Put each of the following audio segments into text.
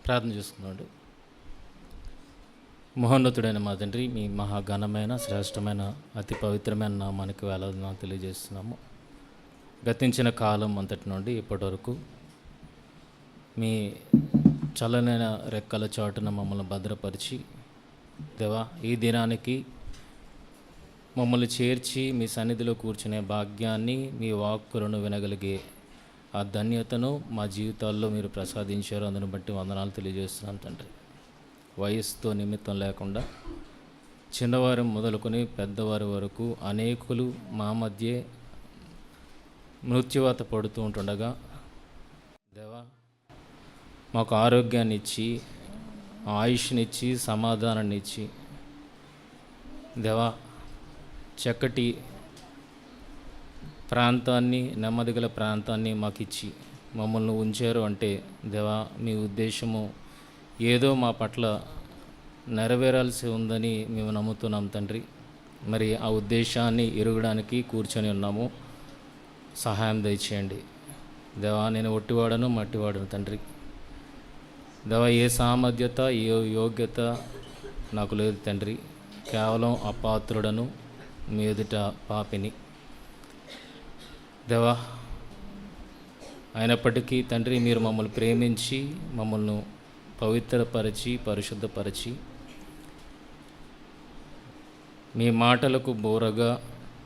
ప్రార్థన చేసుకున్నాడు. మహోన్నతుడైన మా తండ్రి, మీ మహాఘనమైన శ్రేష్టమైన అతి పవిత్రమైన నామానికి వేలాదిన తెలియజేస్తున్నాము. గతించిన కాలం అంతటి నుండి ఇప్పటి వరకు మీ చల్లనైన రెక్కల చాటున మమ్మల్ని భద్రపరిచి దేవా, ఈ దినానికి మమ్మల్ని చేర్చి మీ సన్నిధిలో కూర్చునే భాగ్యాన్ని, మీ వాక్కులను వినగలిగే ఆ ధన్యతను మా జీవితాల్లో మీరు ప్రసాదించారు. అందుని బట్టి వందనాలు తెలియజేస్తున్నాను తండ్రి. వయస్సుతో నిమిత్తం లేకుండా చిన్నవారు మొదలుకొని పెద్దవారి వరకు అనేకులు మా మధ్య మృత్యువాత పడుతూ ఉంటుండగా దేవా, మాకు ఆరోగ్యాన్ని ఇచ్చి, ఆయుష్నిచ్చి, సమాధానాన్ని ఇచ్చి దేవా, చక్కటి ప్రాంతాన్ని, నెమ్మదిగల ప్రాంతాన్ని మాకు ఇచ్చి మమ్మల్ని ఉంచారు అంటే దేవా, మీ ఉద్దేశము ఏదో మా పట్ల నెరవేరాల్సి ఉందని మేము నమ్ముతున్నాం తండ్రి. మరి ఆ ఉద్దేశాన్ని ఎరగడానికి కూర్చొని ఉన్నాము. సహాయం దయచేయండి దేవా. నేను ఒట్టివాడను, మట్టివాడను తండ్రి. దేవా, ఏ సామర్థ్యత, ఏ యోగ్యత నాకు లేదు తండ్రి. కేవలం అపాత్రుడను, మీ ఎదుట పాపిని దేవా. అయినప్పటికీ తండ్రి, మీరు మమ్మల్ని ప్రేమించి మమ్మల్ని పవిత్రపరిచి పరిశుద్ధపరిచి మీ మాటలకు బోరగా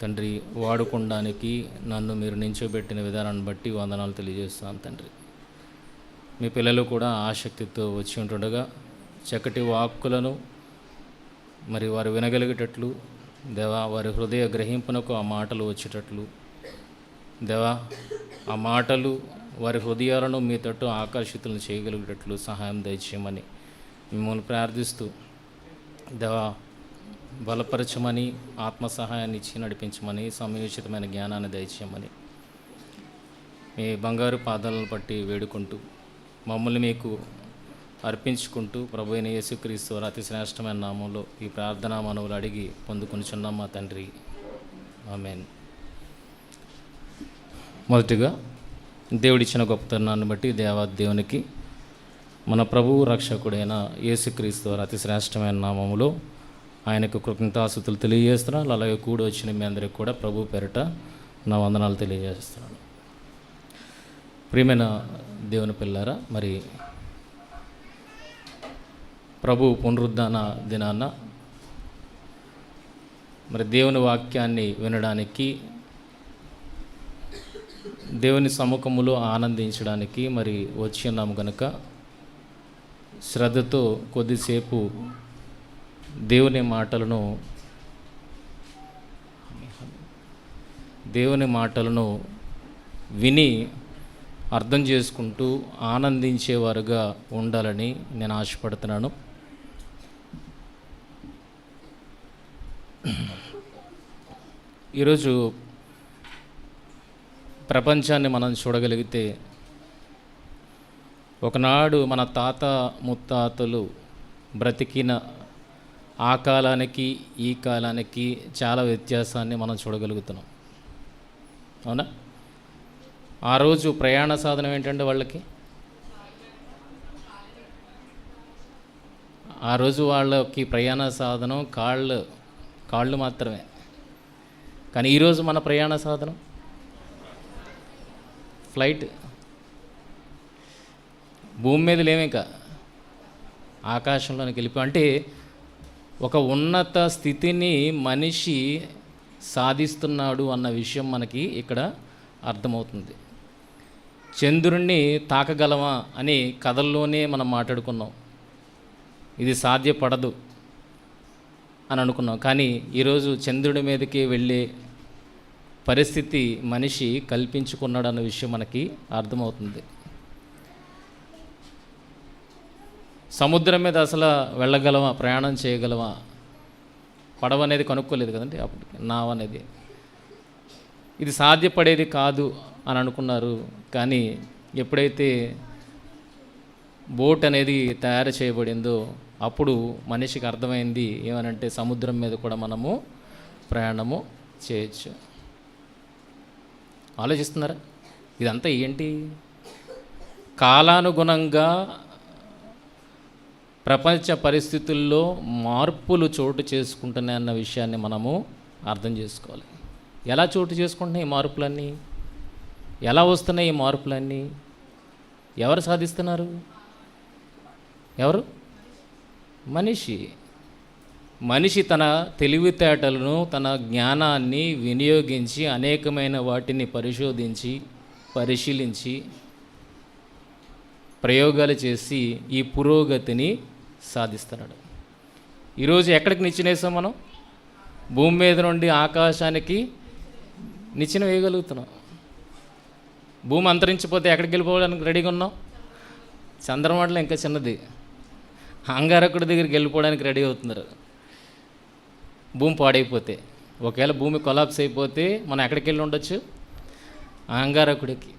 తండ్రి వాడుకోవడానికి నన్ను మీరు నించోబెట్టిన విధానాన్ని బట్టి వందనాలు తెలియజేస్తాను తండ్రి. మీ పిల్లలు కూడా ఆసక్తితో వచ్చి ఉంటుండగా చక్కటి వాక్కులను మరి వారు వినగలిగేటట్లు దేవా, వారి హృదయ గ్రహింపునకు ఆ మాటలు వచ్చేటట్లు దేవా, ఆ మాటలు వారి హృదయాలను మీ తట్టు ఆకర్షితులను చేయగలిగేటట్లు సహాయం దయచేయమని మిమ్మల్ని ప్రార్థిస్తూ దేవా, బలపరచమని, ఆత్మ సహాయాన్ని ఇచ్చి నడిపించమని, సమయోచితమైన జ్ఞానాన్ని దయచేయమని మీ బంగారు పాదాలను బట్టి వేడుకుంటూ మమ్మల్ని మీకు అర్పించుకుంటూ ప్రభు అయిన యేసుక్రీస్తు వారి అతి శ్రేష్టమైన నామంలో ఈ ప్రార్థనా మనవులు అడిగి పొందుకొనిచున్నాం మా తండ్రి, ఆమేన్. మొదటిగా దేవుడిచ్చిన గొప్పతనాన్ని బట్టి దేవునికి మన ప్రభువు రక్షకుడైన యేసుక్రీస్తు వారి అతి శ్రేష్టమైన నామములో ఆయనకు కృతజ్ఞతాస్తుతులు తెలియజేస్తున్నాను. అలాగే కూడి వచ్చిన మీ అందరికి కూడా ప్రభు పేరిట నా వందనాలు తెలియజేస్తున్నాను. ప్రియమైన దేవుని పిల్లారా, మరి ప్రభు పునరుద్ధాన దినాన మరి దేవుని వాక్యాన్ని వినడానికి, దేవుని సముఖములో ఆనందించడానికి మరి వచ్చి ఉన్నాము కనుక శ్రద్ధతో కొద్దిసేపు దేవుని మాటలను విని అర్థం చేసుకుంటూ ఆనందించేవారుగా ఉండాలని నేను ఆశపడుతున్నాను. ఈరోజు ప్రపంచాన్ని మనం చూడగలిగితే ఒకనాడు మన తాత ముత్తాతలు బ్రతికిన ఆ కాలానికి ఈ కాలానికి చాలా వ్యత్యాసాన్ని మనం చూడగలుగుతున్నాం, అవునా? ఆ రోజు ప్రయాణ సాధనం ఏంటంటే వాళ్ళకి, ఆ రోజు వాళ్ళకి ప్రయాణ సాధనం కాళ్ళు మాత్రమే. కానీ ఈరోజు మన ప్రయాణ సాధనం ఫ్లైట్. భూమి మీద లేమేక ఆకాశంలోనికి వెళ్ళిపోయి, అంటే ఒక ఉన్నత స్థితిని మనిషి సాధిస్తున్నాడు అన్న విషయం మనకి ఇక్కడ అర్థమవుతుంది. చంద్రుణ్ణి తాకగలమా అని కథల్లోనే మనం మాట్లాడుకున్నాం. ఇది సాధ్యపడదు అని అనుకున్నాం. కానీ ఈరోజు చంద్రుడి మీదకి వెళ్ళే పరిస్థితి మనిషి కల్పించుకున్నాడు అన్న విషయం మనకి అర్థమవుతుంది. సముద్రం మీద అసలు వెళ్ళగలమా, ప్రయాణం చేయగలమా? పడవ అనేది కనుక్కోలేదు కదండి అప్పటికి, నావ అనేది. ఇది సాధ్యపడేది కాదు అని అనుకున్నారు. కానీ ఎప్పుడైతే బోట్ అనేది తయారు చేయబడిందో అప్పుడు మనిషికి అర్థమైంది ఏమనంటే సముద్రం మీద కూడా మనము ప్రయాణము చేయొచ్చు. ఆలోచిస్తున్నారా? ఇదంతా ఏంటి? కాలానుగుణంగా ప్రపంచ పరిస్థితుల్లో మార్పులు చోటు చేసుకుంటున్నాయి అన్న విషయాన్ని మనము అర్థం చేసుకోవాలి. ఎలా చోటు చేసుకుంటున్నాయి ఈ మార్పులన్నీ? ఎలా వస్తున్నాయి ఈ మార్పులన్నీ? ఎవరు సాధిస్తున్నారు? ఎవరు? మనిషి తన తెలివితేటలను, తన జ్ఞానాన్ని వినియోగించి అనేకమైన వాటిని పరిశీలించి ప్రయోగాలు చేసి ఈ పురోగతిని సాధిస్తున్నాడు. ఈరోజు ఎక్కడికి నిచ్చెనేసాం మనం? భూమి మీద నుండి ఆకాశానికి నిచ్చెన వేయగలుగుతున్నాం. భూమి అంతరించిపోతే ఎక్కడికి వెళ్ళిపోవడానికి రెడీగా ఉన్నాం? చంద్రమండలం ఇంకా చిన్నది, అంగారకుడి దగ్గరికి వెళ్ళిపోవడానికి రెడీ అవుతున్నారు. భూమి పాడైపోతే, ఒకవేళ భూమి కొలాప్స్ అయిపోతే మనం ఎక్కడికి వెళ్ళి ఉండొచ్చు? అంగారకుడికి.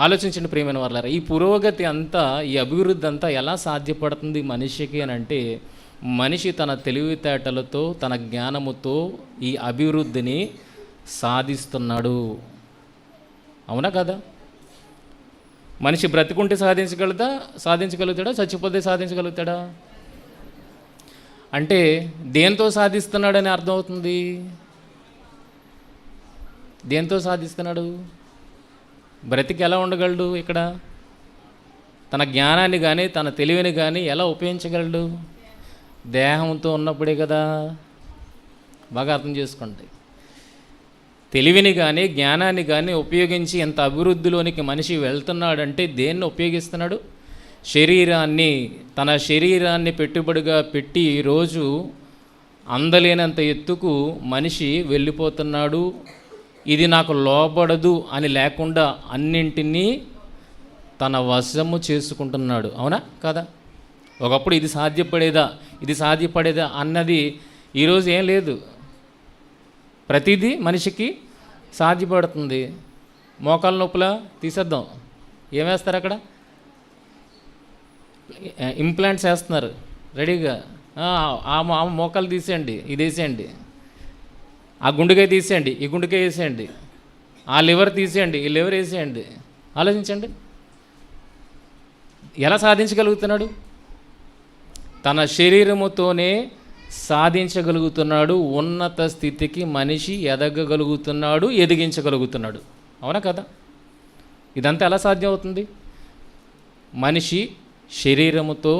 ఆలోచించండి ప్రియమైన వాళ్ళారా, ఈ పురోగతి అంతా, ఈ అభివృద్ధి అంతా ఎలా సాధ్యపడుతుంది మనిషికి అని అంటే, మనిషి తన తెలివితేటలతో, తన జ్ఞానముతో ఈ అభివృద్ధిని సాధిస్తున్నాడు. అవునా కదా? మనిషి బ్రతికుంటే సాధించగలుగుతాడా? చచ్చిపోతే సాధించగలుగుతాడా? అంటే దేంతో సాధిస్తున్నాడని అర్థమవుతుంది. దేంతో సాధిస్తున్నాడు? బ్రతికి ఎలా ఉండగలడు? ఇక్కడ తన జ్ఞానాన్ని కానీ తన తెలివిని కానీ ఎలా ఉపయోగించగలడు? దేహంతో ఉన్నప్పుడే కదా. బాగా అర్థం చేసుకోండి. తెలివిని కానీ జ్ఞానాన్ని కానీ ఉపయోగించి ఎంత అభివృద్ధిలోనికి మనిషి వెళ్తున్నాడంటే దేన్ని ఉపయోగిస్తున్నాడు? తన శరీరాన్ని పెట్టుబడిగా పెట్టి ఈరోజు అందలేనంత ఎత్తుకు మనిషి వెళ్ళిపోతున్నాడు. ఇది నాకు లోబడదు అని లేకుండా అన్నింటినీ తన వశము చేసుకుంటున్నాడు. అవునా కదా? ఒకప్పుడు ఇది సాధ్యపడేదా అన్నది ఈరోజు ఏం లేదు. ప్రతిదీ మనిషికి సాధ్యపడుతుంది. మోకాళ్ళ నొప్పుల తీసేద్దాం, ఏం వేస్తారు అక్కడ? ఇంప్లాంట్స్ వేస్తున్నారు రెడీగా. ఆ మోకాలు తీసేయండి, ఇది వేసేయండి. ఆ గుండెకాయ తీసేయండి, ఈ గుండెకాయ వేసేయండి. ఆ లివర్ తీసేయండి, ఈ లివర్ వేసేయండి. ఆలోచించండి, ఎలా సాధించగలుగుతున్నాడు? తన శరీరముతోనే సాధించగలుగుతున్నాడు. ఉన్నత స్థితికి మనిషి ఎదగగలుగుతున్నాడు, ఎదిగించగలుగుతున్నాడు. అవునా కదా? ఇదంతా ఎలా సాధ్యం అవుతుంది? మనిషి శరీరముతో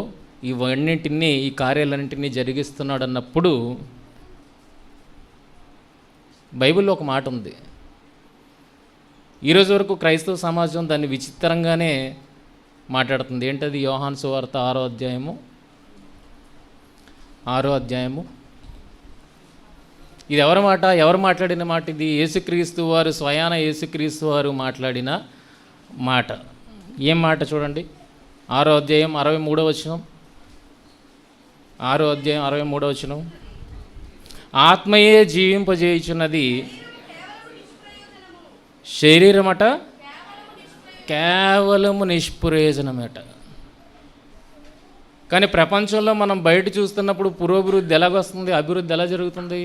ఇవన్నింటినీ, ఈ కార్యాలన్నింటినీ జరిగిస్తున్నాడు అన్నప్పుడు బైబిల్లో ఒక మాట ఉంది. ఈరోజు వరకు క్రైస్తవ సమాజం దాన్ని విచిత్రంగానే మాట్లాడుతుంది. ఏంటది? యోహాను సువార్త 6వ అధ్యాయము. ఇది ఎవరు మాట్లాడిన మాట? ఇది యేసుక్రీస్తు వారు, స్వయాన యేసుక్రీస్తు వారు మాట్లాడిన మాట. ఏం మాట చూడండి. 6వ అధ్యాయం 63వ వచనం. 6వ అధ్యాయం 63వ వచనం. ఆత్మయే జీవింపజేయుచున్నది, శరీరమట కేవలము నిష్ప్రయోజనమట. కానీ ప్రపంచంలో మనం బయట చూస్తున్నప్పుడు పురోభివృద్ధి ఎలాగొస్తుంది? అభివృద్ధి ఎలా జరుగుతుంది?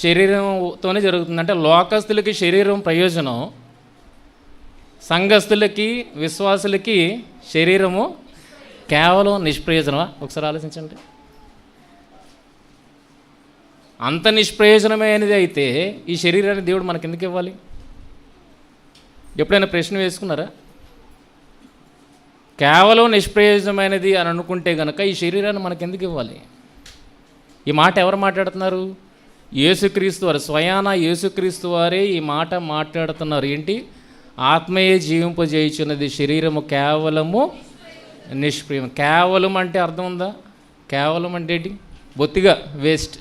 శరీరంతోనే జరుగుతుంది. అంటే లోకస్తులకి శరీరం ప్రయోజనం, సంఘస్థులకి, విశ్వాసులకి శరీరము కేవలం నిష్ప్రయోజనమా? ఒకసారి ఆలోచించండి. అంత నిష్ప్రయోజనమైనది అయితే ఈ శరీరాన్ని దేవుడు మనకి ఎందుకు ఇవ్వాలి? ఎప్పుడైనా ప్రశ్న వేసుకున్నారా? కేవలం నిష్ప్రయోజనమైనది అని అనుకుంటే కనుక ఈ శరీరాన్ని మనకు ఎందుకు ఇవ్వాలి? ఈ మాట ఎవరు మాట్లాడుతున్నారు? యేసుక్రీస్తు వారు, స్వయాన యేసుక్రీస్తు వారే ఈ మాట మాట్లాడుతున్నారు. ఏంటి? ఆత్మయే జీవింపజేయుచున్నది, శరీరము కేవలము నిష్ప్రయోజనం. కేవలం అంటే అర్థం ఉందా? కేవలం అంటే ఏంటి? బొత్తిగా వేస్ట్.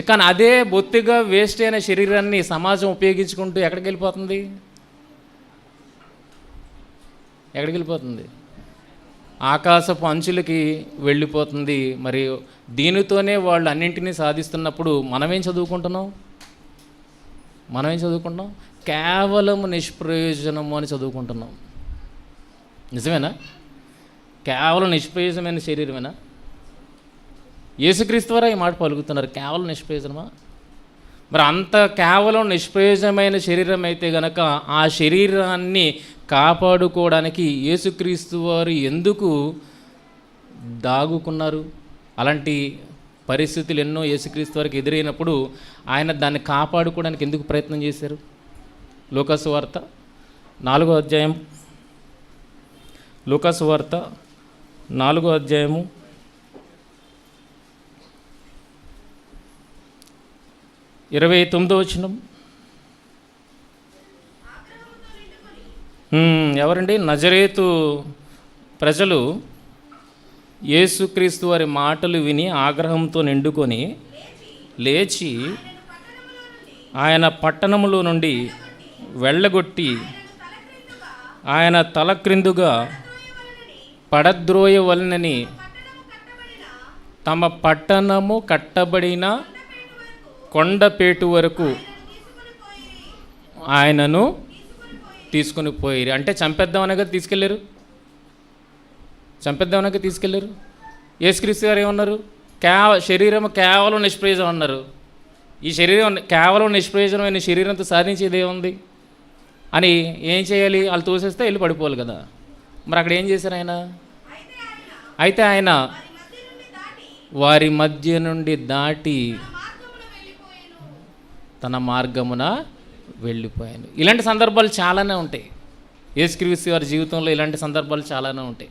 కానీ అదే బొత్తిగా వేస్ట్ అయిన శరీరాన్ని సమాజం ఉపయోగించుకుంటూ ఎక్కడికి వెళ్ళిపోతుంది? ఆకాశపు అంచులకి వెళ్ళిపోతుంది. మరి దీనితోనే వాళ్ళు అన్నింటినీ సాధిస్తున్నప్పుడు మనమేం చదువుకుంటున్నాం? కేవలం నిష్ప్రయోజనము అని చదువుకుంటున్నాం. నిజమేనా? కేవలం నిష్ప్రయోజనమైన శరీరమేనా? యేసుక్రీస్తు వారు ఈ మాట పలుకుతున్నారు. కేవలం నిష్ప్రయోజనమా? మరి అంత కేవలం నిష్ప్రయోజనమైన శరీరం అయితే గనక ఆ శరీరాన్ని కాపాడుకోవడానికి యేసుక్రీస్తు వారు ఎందుకు దాగుకున్నారు? అలాంటి పరిస్థితులు ఎన్నో యేసుక్రీస్తు వారికి ఎదురైనప్పుడు ఆయన దాన్ని కాపాడుకోవడానికి ఎందుకు ప్రయత్నం చేశారు? లూకాసు వార్త 4వ అధ్యాయం, లూకాసు వార్త 4వ అధ్యాయము 29వ వచనం. ఎవరండి? నజరేతు ప్రజలు యేసుక్రీస్తు వారి మాటలు విని ఆగ్రహంతో నిండుకొని లేచి ఆయన పట్టణములో నుండి వెళ్ళగొట్టి ఆయన తల క్రిందుగా పడద్రోయవలనని తమ పట్టణము కట్టబడిన కొండపేటు వరకు ఆయనను తీసుకుని పోయిరి. అంటే చంపేద్దామనగా తీసుకెళ్ళారు, చంపేద్దామనగా తీసుకెళ్ళారు. యేసుక్రీస్తు గారు ఏమన్నారు? శరీరం కేవలం నిష్ప్రయోజనం అన్నారు. ఈ శరీరం కేవలం నిష్ప్రయోజనమైన శరీరంతో సాధించేది ఏముంది అని ఏం చేయాలి? వాళ్ళు తోసేస్తే వెళ్ళి పడిపోవాలి కదా. మరి అక్కడ ఏం చేశారు ఆయన? అయితే ఆయన వారి మధ్య నుండి దాటి తన మార్గమున వెళ్ళిపోయాను. ఇలాంటి సందర్భాలు చాలానే ఉంటాయి. యేసుక్రీస్తు వారి జీవితంలో ఇలాంటి సందర్భాలు చాలానే ఉంటాయి.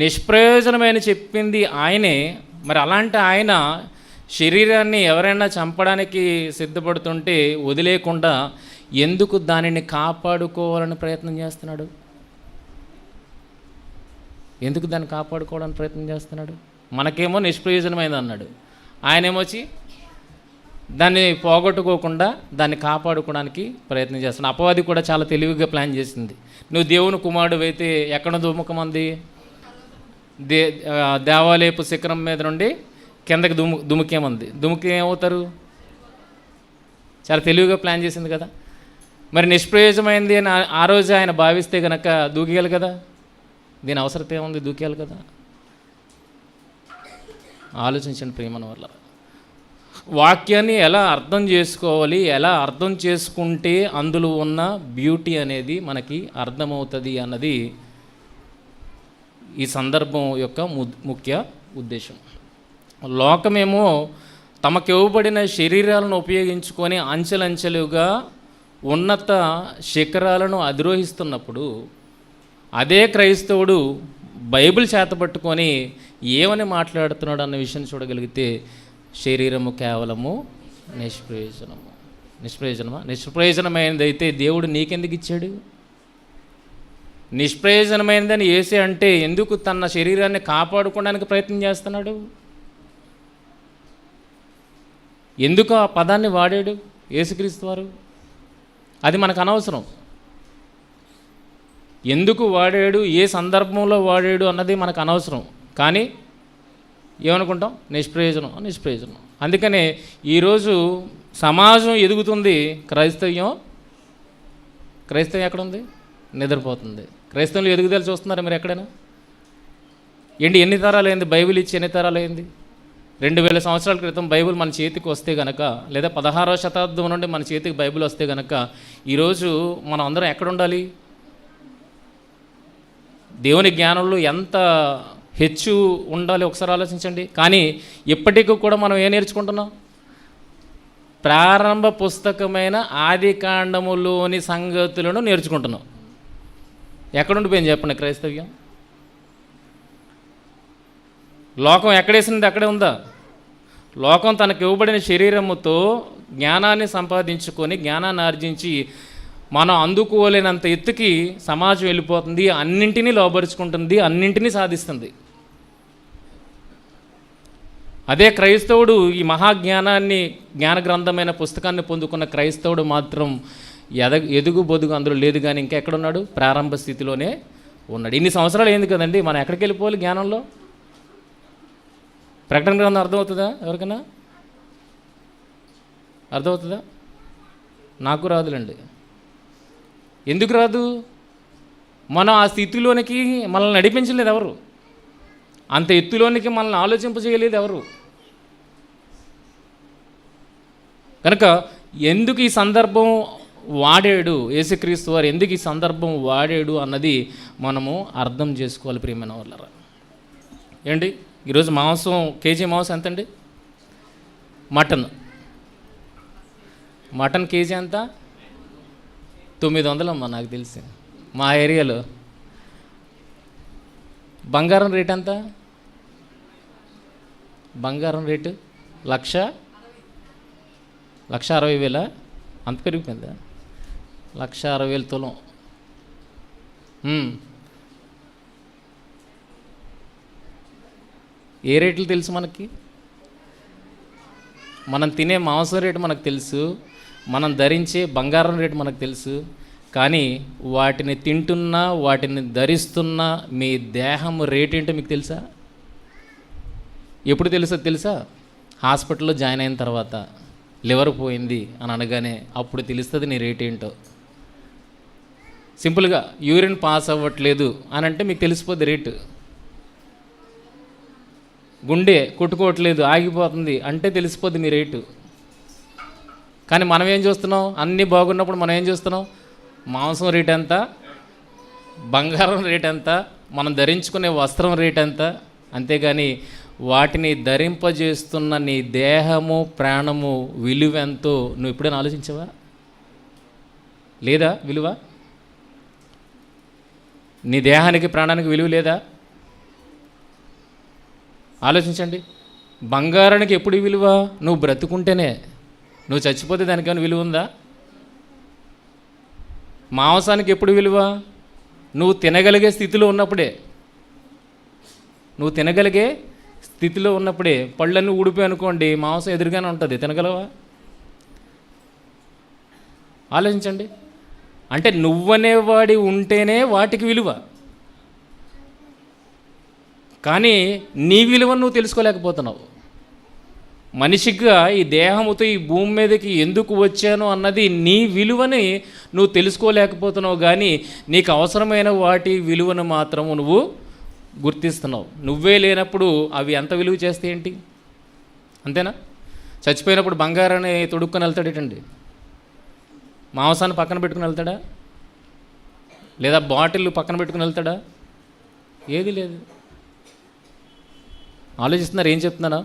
నిష్ప్రయోజనమైన చెప్పింది ఆయనే. మరి అలాంటి ఆయన శరీరాన్ని ఎవరైనా చంపడానికి సిద్ధపడుతుంటే వదిలేకుండా ఎందుకు దానిని కాపాడుకోవాలని ప్రయత్నం చేస్తున్నాడు? ఎందుకు దాన్ని కాపాడుకోవడానికి ప్రయత్నం చేస్తున్నాడు? మనకేమో నిష్ప్రయోజనమైంది అన్నాడు, ఆయనేమొచ్చి దాన్ని పోగొట్టుకోకుండా దాన్ని కాపాడుకోవడానికి ప్రయత్నం చేస్తున్నాడు. అపవాది కూడా చాలా తెలివిగా ప్లాన్ చేసింది. నువ్వు దేవుని కుమారుడు అయితే ఎక్కడ దుముఖమంది? దేవాలయపు శిఖరం మీద నుండి కిందకి దుముకేమంది. ఏమవుతారు? చాలా తెలివిగా ప్లాన్ చేసింది కదా. మరి నిష్ప్రయోజనమైంది అని ఆ రోజు ఆయన భావిస్తే కనుక దూకేయాలి కదా. దీని అవసరం ఏముంది? దూకేయాలి కదా. ఆలోచించండి ప్రియమైన వల్ల. వాక్యాన్ని ఎలా అర్థం చేసుకోవాలి, ఎలా అర్థం చేసుకుంటే అందులో ఉన్న బ్యూటీ అనేది మనకి అర్థమవుతుంది అన్నది ఈ సందర్భం యొక్క ముఖ్య ఉద్దేశం. లోకమేమో తమకు ఇవ్వబడిన శరీరాలను ఉపయోగించుకొని అంచెలంచెలుగా ఉన్నత శిఖరాలను అధిరోహిస్తున్నప్పుడు అదే క్రైస్తవుడు బైబిల్ చేతపట్టుకొని ఏమని మాట్లాడుతున్నాడు అన్న విషయాన్ని చూడగలిగితే శరీరము కేవలము నిష్ప్రయోజనమైనది అయితే దేవుడు నీకెందుకు ఇచ్చాడు? నిష్ప్రయోజనమైనదని యేసే అంటే ఎందుకు తన శరీరాన్ని కాపాడుకోవడానికి ప్రయత్నం చేస్తున్నాడు? ఎందుకు ఆ పదాన్ని వాడాడు యేసుక్రీస్తు వారు? అది మనకు అనవసరం. ఎందుకు వాడాడు, ఏ సందర్భంలో వాడాడు అన్నది మనకు అనవసరం. కానీ ఏమనుకుంటాం? నిష్ప్రయోజనం. అందుకనే ఈరోజు సమాజం ఎదుగుతుంది, క్రైస్తవ్యం ఎక్కడ ఉంది? నిద్రపోతుంది. క్రైస్తవంలో ఎదుగుదల చూస్తున్నారా మీరు ఎక్కడైనా? ఎన్ని తరాలు అయింది బైబిల్ ఇచ్చి? ఎన్ని తరాలు అయింది? 2000 సంవత్సరాల క్రితం బైబిల్ మన చేతికి వస్తే గనక, లేదా 16వ శతాబ్దం నుండి మన చేతికి బైబిల్ వస్తే గనక ఈరోజు మనం అందరం ఎక్కడ ఉండాలి? దేవుని జ్ఞానంలో ఎంత హెచ్చు ఉండాలి ఒకసారి ఆలోచించండి. కానీ ఇప్పటికీ కూడా మనం ఏం నేర్చుకుంటున్నాం? ప్రారంభ పుస్తకమైన ఆది కాండములోని సంగతులను నేర్చుకుంటున్నాం. ఎక్కడుండిపోయింది చెప్పండి క్రైస్తవ్యం? లోకం ఎక్కడేసినది అక్కడే ఉందా? లోకం తనకు ఇవ్వబడిన శరీరముతో జ్ఞానాన్ని సంపాదించుకొని జ్ఞానాన్ని ఆర్జించి మనం అందుకోలేనంత ఎత్తుకి సమాజం వెళ్ళిపోతుంది, అన్నింటినీ లోబరుచుకుంటుంది, అన్నింటినీ సాధిస్తుంది. అదే క్రైస్తవుడు ఈ మహాజ్ఞానాన్ని, జ్ఞాన గ్రంథమైన పుస్తకాన్ని పొందుకున్న క్రైస్తవుడు మాత్రం ఎదుగు బొదుగు అందులో లేదు. కానీ ఇంకా ఎక్కడున్నాడు? ప్రారంభ స్థితిలోనే ఉన్నాడు. ఇన్ని సంవత్సరాలు ఏంది కదండి, మనం ఎక్కడికి వెళ్ళిపోవాలి జ్ఞానంలో? ప్రకటన గ్రంథం అర్థమవుతుందా ఎవరికైనా? అర్థమవుతుందా? నాకు రాదులేండి. ఎందుకు రాదు? మనం ఆ స్థితిలోనికి మనల్ని నడిపించలేదు ఎవరు, అంత ఎత్తులోనికి మనల్ని ఆలోచింపజేయలేదు ఎవరు. కనుక ఎందుకు ఈ సందర్భం వాడాడు, యేసుక్రీస్తు వారు ఎందుకు ఈ సందర్భం వాడాడు అన్నది మనము అర్థం చేసుకోవాలి ప్రియమైన వాళ్ళరా. ఏంటి ఈరోజు మాంసం, కేజీ మాంసం ఎంతండి? మటన్ కేజీ ఎంత? 900 అమ్మా నాకు తెలిసి మా ఏరియాలో. బంగారం రేట్ ఎంత? బంగారం రేటు 1,60,000 అంత పెరిగిపోయిందా? 1,60,000 తులం. ఏ రేట్లు తెలుసు మనకి? మనం తినే మాంసం రేటు మనకు తెలుసు, మనం ధరించే బంగారం రేటు మనకు తెలుసు. కానీ వాటిని తింటున్నా, వాటిని ధరిస్తున్నా మీ దేహం రేట్ ఏంటో మీకు తెలుసా? ఎప్పుడు తెలుసా? హాస్పిటల్లో జాయిన్ అయిన తర్వాత లివర్ పోయింది అని అనగానే అప్పుడు తెలుస్తుంది నీ రేట్ ఏంటో. సింపుల్గా యూరిన్ పాస్ అవ్వట్లేదు అని అంటే మీకు తెలిసిపోద్ది రేటు. గుండె కొట్టుకోవట్లేదు, ఆగిపోతుంది అంటే తెలిసిపోద్ది మీ రేటు. కానీ మనం ఏం చూస్తున్నాం? అన్నీ బాగున్నప్పుడు మనం ఏం చూస్తున్నాం? మాంసం రేట్ ఎంత, బంగారం రేట్ ఎంత, మనం ధరించుకునే వస్త్రం రేట్ ఎంత. అంతేగాని వాటిని ధరింపజేస్తున్న నీ దేహము, ప్రాణము విలువ ఎంతో నువ్వు ఎప్పుడైనా ఆలోచించవా? లేదా విలువ? నీ దేహానికి, ప్రాణానికి విలువ లేదా? ఆలోచించండి. బంగారానికి ఎప్పుడు విలువ? నువ్వు బ్రతుకుంటేనే. నువ్వు చచ్చిపోతే దానికేమైనా విలువ ఉందా? మాంసానికి ఎప్పుడు విలువ? నువ్వు తినగలిగే స్థితిలో ఉన్నప్పుడే. నువ్వు తినగలిగే స్థితిలో ఉన్నప్పుడే. పళ్ళన్నీ ఊడిపోయి అనుకోండి, మాంసం ఎదురుగానే ఉంటుంది, తినగలవా? ఆలోచించండి. అంటే నువ్వనేవాడి ఉంటేనే వాటికి విలువ. కానీ నీ విలువను నువ్వు తెలుసుకోలేకపోతున్నావు. మనిషిగా ఈ దేహముతో ఈ భూమి మీదకి ఎందుకు వచ్చాను అన్నది నీ విలువని నువ్వు తెలుసుకోలేకపోతున్నావు. కానీ నీకు అవసరమైన వాటి విలువను మాత్రము నువ్వు గుర్తిస్తున్నావు. నువ్వే లేనప్పుడు అవి ఎంత విలువ చేస్తే ఏంటి? అంతేనా? చచ్చిపోయినప్పుడు బంగారాన్ని తొడుక్కొని వెళ్తాడేటండి? మాంసాన్ని పక్కన పెట్టుకుని వెళ్తాడా? లేదా బాటిల్ పక్కన పెట్టుకుని వెళ్తాడా? ఏది లేదు. ఆలోచిస్తున్నారు ఏం చెప్తున్నానా?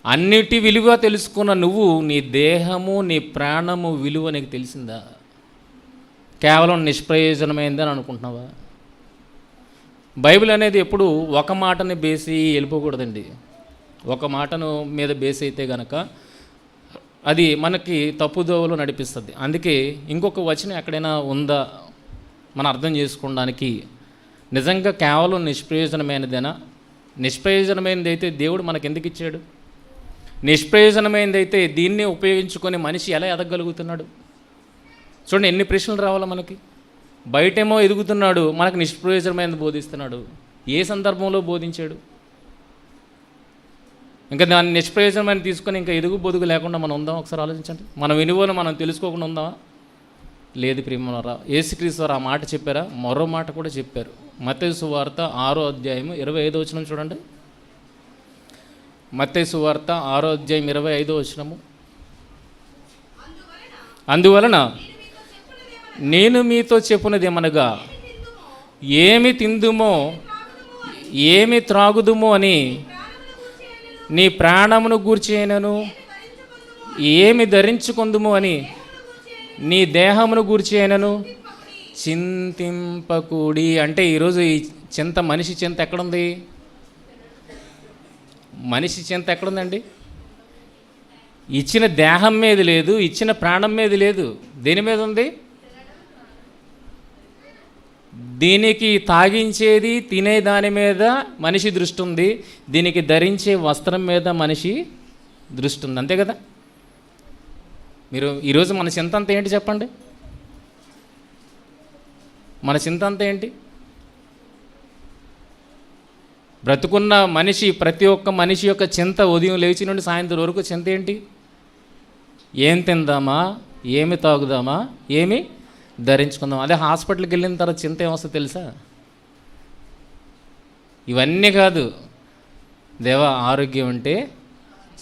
అన్నిటి విలువ తెలుసుకున్న నువ్వు నీ దేహము, నీ ప్రాణము విలువ నీకు తెలిసిందా? కేవలం నిష్ప్రయోజనమైందని అనుకుంటున్నావా? బైబిల్ అనేది ఎప్పుడు ఒక మాటని బేసి వెళ్ళిపోకూడదండి. ఒక మాటను మీద బేస్ అయితే గనక అది మనకి తప్పుదోవలో నడిపిస్తుంది. అందుకే ఇంకొక వచనం ఎక్కడైనా ఉందా మనం అర్థం చేసుకోవడానికి, నిజంగా కేవలం నిష్ప్రయోజనమైనదేనా? నిష్ప్రయోజనమైనది అయితే దేవుడు మనకు ఎందుకు ఇచ్చాడు? నిష్ప్రయోజనమైనది అయితే దీన్ని ఉపయోగించుకొని మనిషి ఎలా ఎదగలుగుతున్నాడు? చూడండి ఎన్ని ప్రశ్నలు రావాలా మనకి. బయటేమో ఎదుగుతున్నాడు, మనకు నిష్ప్రయోజనమైనది బోధిస్తున్నాడు. ఏ సందర్భంలో బోధించాడు? ఇంకా దాన్ని నిష్ప్రయోజనమైన తీసుకొని ఇంకా ఎదుగు బొదుగు లేకుండా మనం ఉందాం? ఒకసారి ఆలోచించండి. మన విలువను మనం తెలుసుకోకుండా ఉందామా? లేదు ప్రియమరా. యేసుక్రీస్తు వారు ఆ మాట చెప్పారా? మరో మాట కూడా చెప్పారు. మత్తయి సువార్త 6వ అధ్యాయము 25వ వచనం చూడండి. మత్తయి సువార్త 6వ అధ్యాయం 25వ వచనము. అందువలన నేను మీతో చెప్పున్నదేమనగా, ఏమి తిందుమో ఏమి త్రాగుదుమో అని నీ ప్రాణమును గూర్చి అయినను, ఏమి ధరించుకుందుమో అని నీ దేహమును గూర్చి అయినను చింతింపకూడి. అంటే ఈరోజు ఈ చింత, మనిషి చింత ఎక్కడుంది? మనిషి చింత ఎక్కడుందండి? ఇచ్చిన దేహం మీద లేదు, ఇచ్చిన ప్రాణం మీద లేదు. దేని మీద ఉంది? దీనికి తాగించేది, తినే దాని మీద మనిషి దృష్టి ఉంది. దీనికి ధరించే వస్త్రం మీద మనిషి దృష్టి ఉంది. అంతే కదా? మీరు ఈరోజు మన చింత అంతా ఏంటి చెప్పండి? మన చింత అంతా ఏంటి? బ్రతుకున్న మనిషి, ప్రతి ఒక్క మనిషి యొక్క చింత ఉదయం లేచి నుండి సాయంత్రం వరకు చింత ఏంటి? ఏం తిందామా, ఏమి తాగుదామా, ఏమి ధరించుకుందాం. అదే హాస్పిటల్కి వెళ్ళిన తర్వాత చింత ఏమొస్తుందో తెలుసా? ఇవన్నీ కాదు. దేవా ఆరోగ్యం అంటే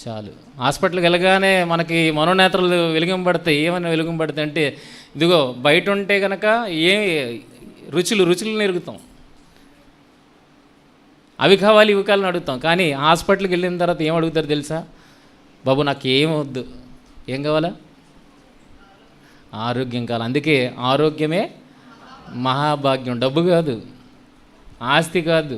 చాలు. హాస్పిటల్కి వెళ్ళగానే మనకి మనోనేత్రాలు వెలిగింపబడతాయి. ఏమైనా వెలిగింపబడతాయి అంటే, ఇదిగో బయట ఉంటే కనుక ఏ రుచులు నెరుగుతాం, అవి కావాలి ఇవి కావాలని అడుగుతాం. కానీ హాస్పిటల్కి వెళ్ళిన తర్వాత ఏం అడుగుతారు తెలుసా? బాబు నాకేం వద్దు, ఏం కావాలా? ఆరోగ్యం కావాలి. అందుకే ఆరోగ్యమే మహాభాగ్యం. డబ్బు కాదు, ఆస్తి కాదు,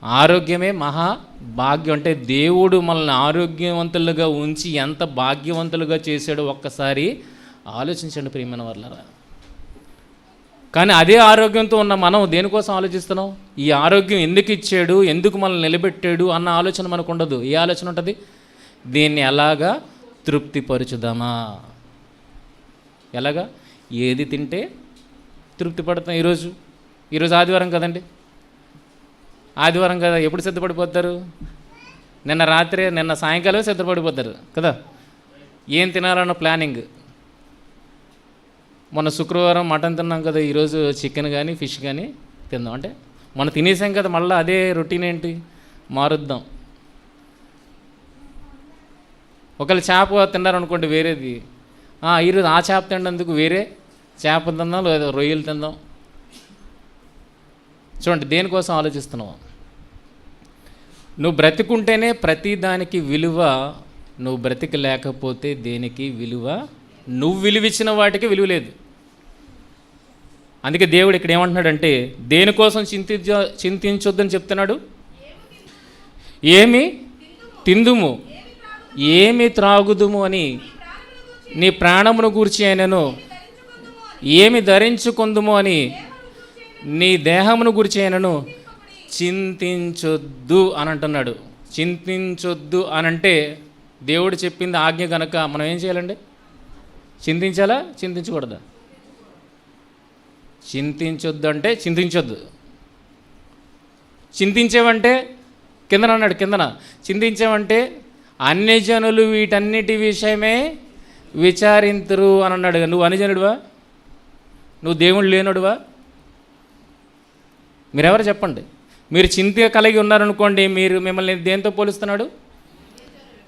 ఆరోగ్యమే మహాభాగ్యం. అంటే దేవుడు మనల్ని ఆరోగ్యవంతులుగా ఉంచి ఎంత భాగ్యవంతులుగా చేశాడో ఒక్కసారి ఆలోచించండి ప్రియమైన వాళ్ళరా. కానీ అదే ఆరోగ్యంతో ఉన్న మనం దేనికోసం ఆలోచిస్తున్నాం? ఈ ఆరోగ్యం ఎందుకు ఇచ్చాడు, ఎందుకు మనల్ని నిలబెట్టాడు అన్న ఆలోచన మనకు ఉండదు. ఏ ఆలోచన ఉంటుంది? దీన్ని ఎలాగా తృప్తిపరచుదామా, ఎలాగా, ఏది తింటే తృప్తి పడతాం. ఈరోజు ఆదివారం కదండి, ఆదివారం కదా, ఎప్పుడు సిద్ధపడిపోతారు? నిన్న సాయంకాలం సిద్ధపడిపోతారు కదా, ఏం తినాలన్న ప్లానింగ్. మొన్న శుక్రవారం మటన్ తిన్నాం కదా, ఈరోజు చికెన్ కానీ ఫిష్ కానీ తిందాం అంటే మనం తినేసాం కదా, మళ్ళీ అదే రొటీన్ ఏంటి మారుద్దాం. ఒకవేళ చేప తిన్నారనుకోండి వేరేది, ఈరోజు ఆ చేప తిన్నందుకు వేరే చేప తిందాం, లేదా రొయ్యలు తిందాం. చూడండి దేనికోసం ఆలోచిస్తున్నావు? నువ్వు బ్రతికుంటేనే ప్రతి దానికి విలువ, నువ్వు బ్రతికి లేకపోతే దేనికి విలువ? నువ్వు విలువిచ్చిన వాటికి విలువ లేదు. అందుకే దేవుడు ఇక్కడ ఏమంటున్నాడంటే, దేనికోసం చింతించొద్దని చెప్తున్నాడు. ఏమి తిందుము, ఏమి త్రాగుదుము అని నీ ప్రాణమును గూర్చి అయినను, ఏమి ధరించుకుందుము అని నీ దేహమును గురించి అయినను చింతించొద్దు అని అంటున్నాడు. చింతించొద్దు అని అంటే దేవుడు చెప్పింది ఆజ్ఞ కనుక మనం ఏం చేయాలండి? చింతించాలా, చింతించకూడదా? చింతించొద్దు అంటే చింతించొద్దు. చింతించేవంటే కిందన అన్నాడు, కిందన చింతించేవంటే అన్యజనులు వీటన్నిటి విషయమే విచారింతురు అని అన్నాడు. నువ్వు అన్యజనుడువా? నువ్వు దేవుడు లేనుడువా? మీరెవరు చెప్పండి? మీరు చింత కలిగి ఉన్నారనుకోండి, మిమ్మల్ని దేంతో పోలుస్తున్నాడు?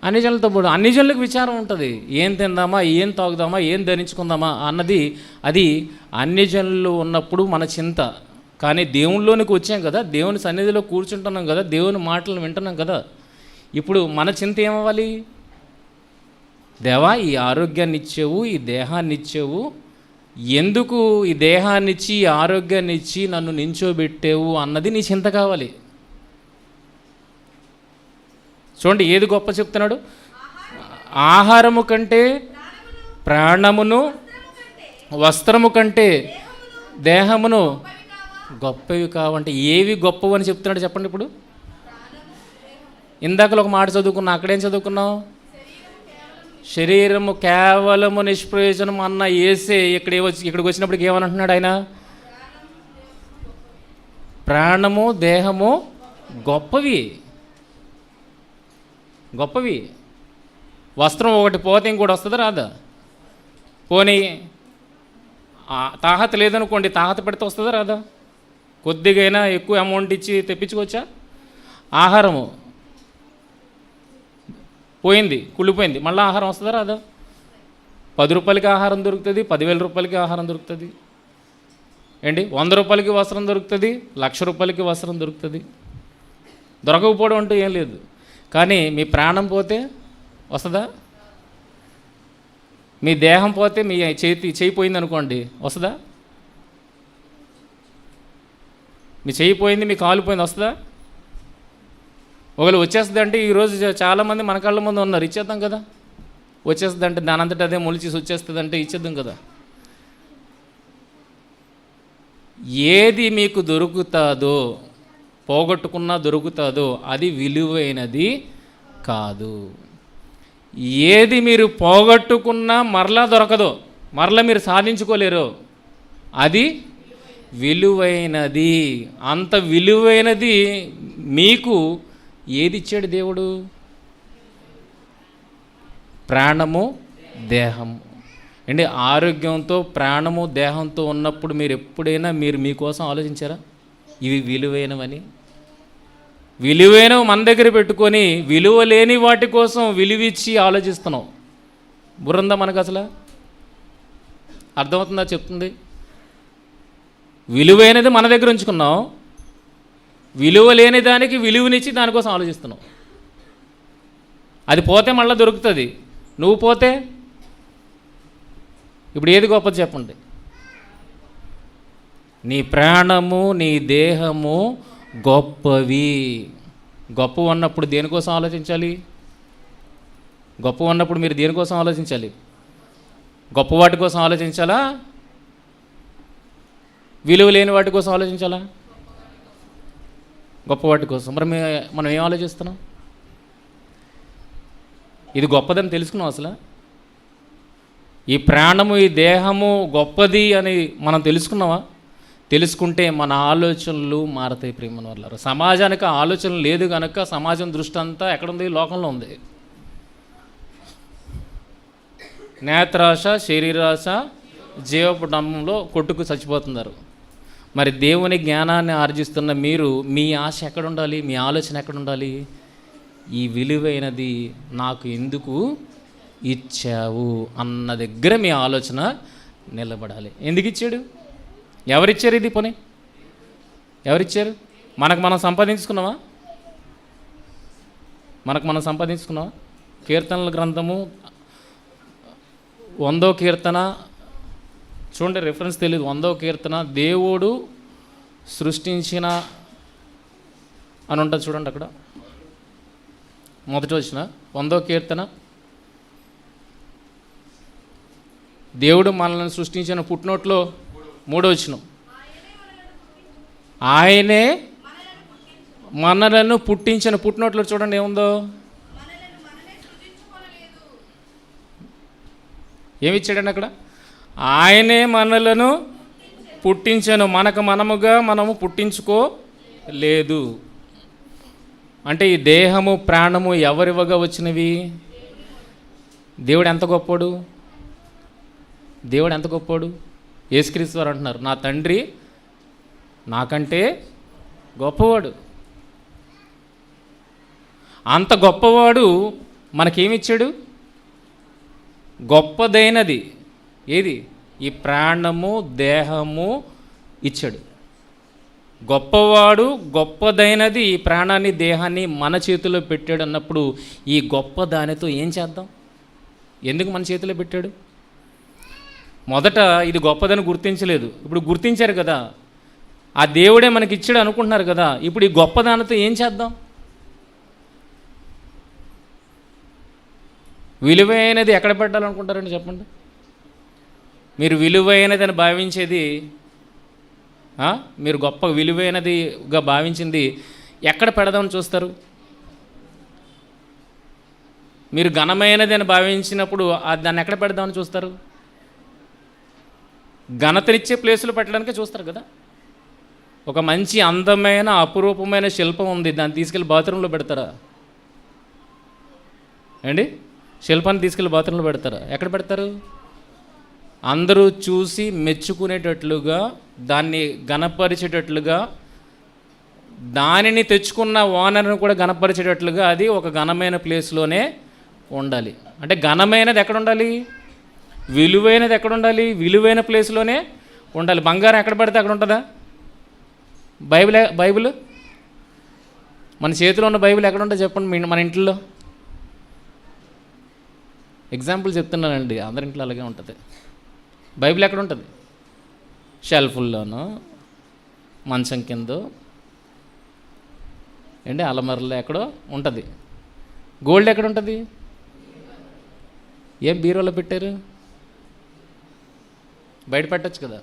అన్యజనులతో పోడు. అన్యజనులకు విచారం ఉంటుంది. ఏం తిందామా, ఏం తాగుదామా, ఏం ధరించుకుందామా అన్నది అది అన్యజనులు ఉన్నప్పుడు మన చింత. కానీ దేవునిలోనికి వచ్చాం కదా, దేవుని సన్నిధిలో కూర్చుంటున్నాం కదా, దేవుని మాటలను వింటున్నాం కదా, ఇప్పుడు మన చింత ఏమవ్వాలి? దేవా, ఈ ఆరోగ్యాన్ని ఇచ్చేవు, ఈ దేహాన్ని ఇచ్చేవు, ఎందుకు ఈ దేహాన్ని ఇచ్చి ఈ ఆరోగ్యాన్ని ఇచ్చి నన్ను నించోబెట్టేవు అన్నది నీ చింత కావాలి. చూడండి ఏది గొప్ప చెప్తున్నాడు? ఆహారము కంటే ప్రాణమును, వస్త్రము కంటే దేహమును గొప్పవి కావంటే ఏవి గొప్పవి అని చెప్తున్నాడు చెప్పండి. ఇప్పుడు ఇందాకలో ఒక మాట చదువుకున్నా, అక్కడేం చదువుకున్నావు? శరీరము కేవలము నిష్ప్రయోజనం అన్న ఏసే ఇక్కడికి వచ్చినప్పటికి ఏమనంటున్నాడు ఆయన? ప్రాణము దేహము గొప్పవి. వస్త్రం ఒకటి పోతే ఇంకోటి వస్తుందా రాదా? పోనీ తాహత లేదనుకోండి, తాహత పెడితే వస్తుందా రాదా? కొద్దిగైనా ఎక్కువ అమౌంట్ ఇచ్చి తెప్పించుకోవచ్చా? ఆహారము పోయింది, కుళ్ళిపోయింది, మళ్ళీ ఆహారం వస్తుందా రాదా? 10 రూపాయలకి ఆహారం దొరుకుతుంది, 10,000 రూపాయలకి ఆహారం దొరుకుతుంది ఏంటి? 100 రూపాయలకి వస్త్రం దొరుకుతుంది, 1,00,000 రూపాయలకి వస్త్రం దొరుకుతుంది. దొరకకపోవడం అంటూ ఏం లేదు. కానీ మీ ప్రాణం పోతే వస్తుందా? మీ దేహం పోతే, మీ చేయి పోయింది అనుకోండి, వస్తుందా? మీ చేయి పోయింది, మీ కాలు పోయింది, వస్తుందా? ఒకవేళ వచ్చేస్తుంది అంటే ఈరోజు చాలామంది మన కళ్ళ ముందు ఉన్నారు, ఇచ్చేద్దాం కదా. వచ్చేస్తుంది అంటే దాని అంతటా అదే మొలిచేసి వచ్చేస్తుంది అంటే ఇచ్చేద్దాం కదా. ఏది మీకు దొరుకుతుందో, పోగొట్టుకున్నా దొరుకుతుందో అది విలువైనది కాదు. ఏది మీరు పోగొట్టుకున్నా మరలా దొరకదో, మరలా మీరు సాధించుకోలేరు, అది విలువైనది. అంత విలువైనది మీకు ఏది ఇచ్చాడు దేవుడు? ప్రాణము దేహము. అంటే ఆరోగ్యంతో ప్రాణము దేహంతో ఉన్నప్పుడు మీరు ఎప్పుడైనా మీకోసం ఆలోచించారా? ఇవి విలువైనవని. విలువైనవి మన దగ్గర పెట్టుకొని విలువ లేని వాటి కోసం విలువిచ్చి ఆలోచిస్తున్నాం. బుర్రందా మనకు అసలు? అర్థమవుతుందా చెప్తుంది? విలువైనది మన దగ్గర ఉంచుకున్నాం, విలువ లేని దానికి విలువనిచ్చి దానికోసం ఆలోచిస్తున్నాం. అది పోతే మళ్ళీ దొరుకుతుంది, నువ్వు పోతే ఇప్పుడు ఏది గొప్పది చెప్పండి? నీ ప్రాణము నీ దేహము గొప్పవి. గొప్ప ఉన్నప్పుడు దేనికోసం ఆలోచించాలి? గొప్ప ఉన్నప్పుడు మీరు దేనికోసం ఆలోచించాలి? గొప్ప వాటి కోసం ఆలోచించాలా, విలువ లేని వాటి కోసం ఆలోచించాలా? గొప్ప వాటి కోసం. మరి మనం ఏం ఆలోచిస్తున్నాం? ఇది గొప్పదని తెలుసుకున్నాం అసలు? ఈ ప్రాణము ఈ దేహము గొప్పది అని మనం తెలుసుకున్నావా? తెలుసుకుంటే మన ఆలోచనలు మారతాయి. ప్రియమైన వాళ్ళారా, సమాజానికి ఆలోచన లేదు కనుక సమాజం దృష్టి అంతా ఎక్కడుంది? లోకంలో ఉంది. నేత్రాశ, శరీరాశ, జీవపుటంలో కొట్టుకు చచ్చిపోతున్నారు. మరి దేవుని జ్ఞానాన్ని ఆర్జిస్తున్న మీరు, మీ ఆశ ఎక్కడుండాలి? మీ ఆలోచన ఎక్కడుండాలి? ఈ విలువైనది నాకు ఎందుకు ఇచ్చావు అన్న దగ్గర మీ ఆలోచన నిలబడాలి. ఎందుకు ఇచ్చాడు? ఎవరిచ్చారు? ఇది పోనీ ఎవరిచ్చారు? మనకు మనం సంపాదించుకున్నావా? మనకు మనం సంపాదించుకున్నావా? కీర్తనల గ్రంథము 100వ కీర్తన చూడండి, రిఫరెన్స్ తెలియదు. 100వ కీర్తన దేవుడు సృష్టించిన అని ఉంటుంది చూడండి, అక్కడ మొదటి వచ్చిన 100వ కీర్తన. దేవుడు మనల్ని సృష్టించిన పుట్టినోట్లో 3వ వచనం, ఆయనే మనలను పుట్టించిన. పుట్టినోట్లో చూడండి ఏముందో? ఏమిచ్చాడండి అక్కడ? ఆయనే మనలను పుట్టించను, మనముగా మనము పుట్టించుకోలేదు. అంటే ఈ దేహము ప్రాణము ఎవరివగా వచ్చినవి? దేవుడు ఎంత గొప్పోడు! దేవుడు ఎంత గొప్పోడు! యేసుక్రీస్తు వారు అంటున్నారు, నా తండ్రి నాకంటే గొప్పవాడు. అంత గొప్పవాడు మనకేమిచ్చాడు? గొప్పదైనది ఏది? ఈ ప్రాణము దేహము ఇచ్చాడు. గొప్పవాడు గొప్పదైనది ఈ ప్రాణాన్ని దేహాన్ని మన చేతిలో పెట్టాడు అన్నప్పుడు ఈ గొప్ప దానితో ఏం చేద్దాం? ఎందుకు మన చేతిలో పెట్టాడు? మొదట ఇది గొప్పదని గుర్తించలేదు, ఇప్పుడు గుర్తించారు కదా, ఆ దేవుడే మనకి ఇచ్చాడు అనుకుంటున్నారు కదా, ఇప్పుడు ఈ గొప్ప దానితో ఏం చేద్దాం? విలువైనది ఎక్కడ పెట్టాలనుకుంటారండి చెప్పండి? మీరు విలువైనదని భావించేది, మీరు గొప్ప విలువైనదిగా భావించింది ఎక్కడ పెడదామని చూస్తారు? మీరు ఘనమైనది అని భావించినప్పుడు దాన్ని ఎక్కడ పెడదామని చూస్తారు? ఘనతనిచ్చే ప్లేసులు పెట్టడానికే చూస్తారు కదా. ఒక మంచి అందమైన అపురూపమైన శిల్పం ఉంది, దాన్ని తీసుకెళ్ళి బాత్రూంలో పెడతారా అండి? శిల్పాన్ని తీసుకెళ్ళి బాత్రూంలో పెడతారా? ఎక్కడ పెడతారు? అందరూ చూసి మెచ్చుకునేటట్లుగా, దాన్ని ఘనపరిచేటట్లుగా, దానిని తెచ్చుకున్న ఓనర్ను కూడా ఘనపరిచేటట్లుగా అది ఒక ఘనమైన ప్లేస్లోనే ఉండాలి. అంటే ఘనమైనది ఎక్కడ ఉండాలి? విలువైనది ఎక్కడ ఉండాలి? విలువైన ప్లేస్లోనే ఉండాలి. బంగారం ఎక్కడ పడితే అక్కడ ఉంటుందా? బైబిల్ మన చేతిలో ఉన్న బైబిల్ ఎక్కడ ఉంటుంది చెప్పండి? మన ఇంట్లో ఎగ్జాంపుల్ చెప్తున్నానండి, అందరి ఇంట్లో అలాగే ఉంటుంది. బైబిల్ ఎక్కడ ఉంటుంది? షెల్ఫుల్లోనో, మంచం కిందో, ఏంటి అలమరలో ఎక్కడో ఉంటుంది. గోల్డ్ ఎక్కడ ఉంటుంది? ఏం బీరోలో పెట్టారు? బయట పెట్టచ్చు కదా.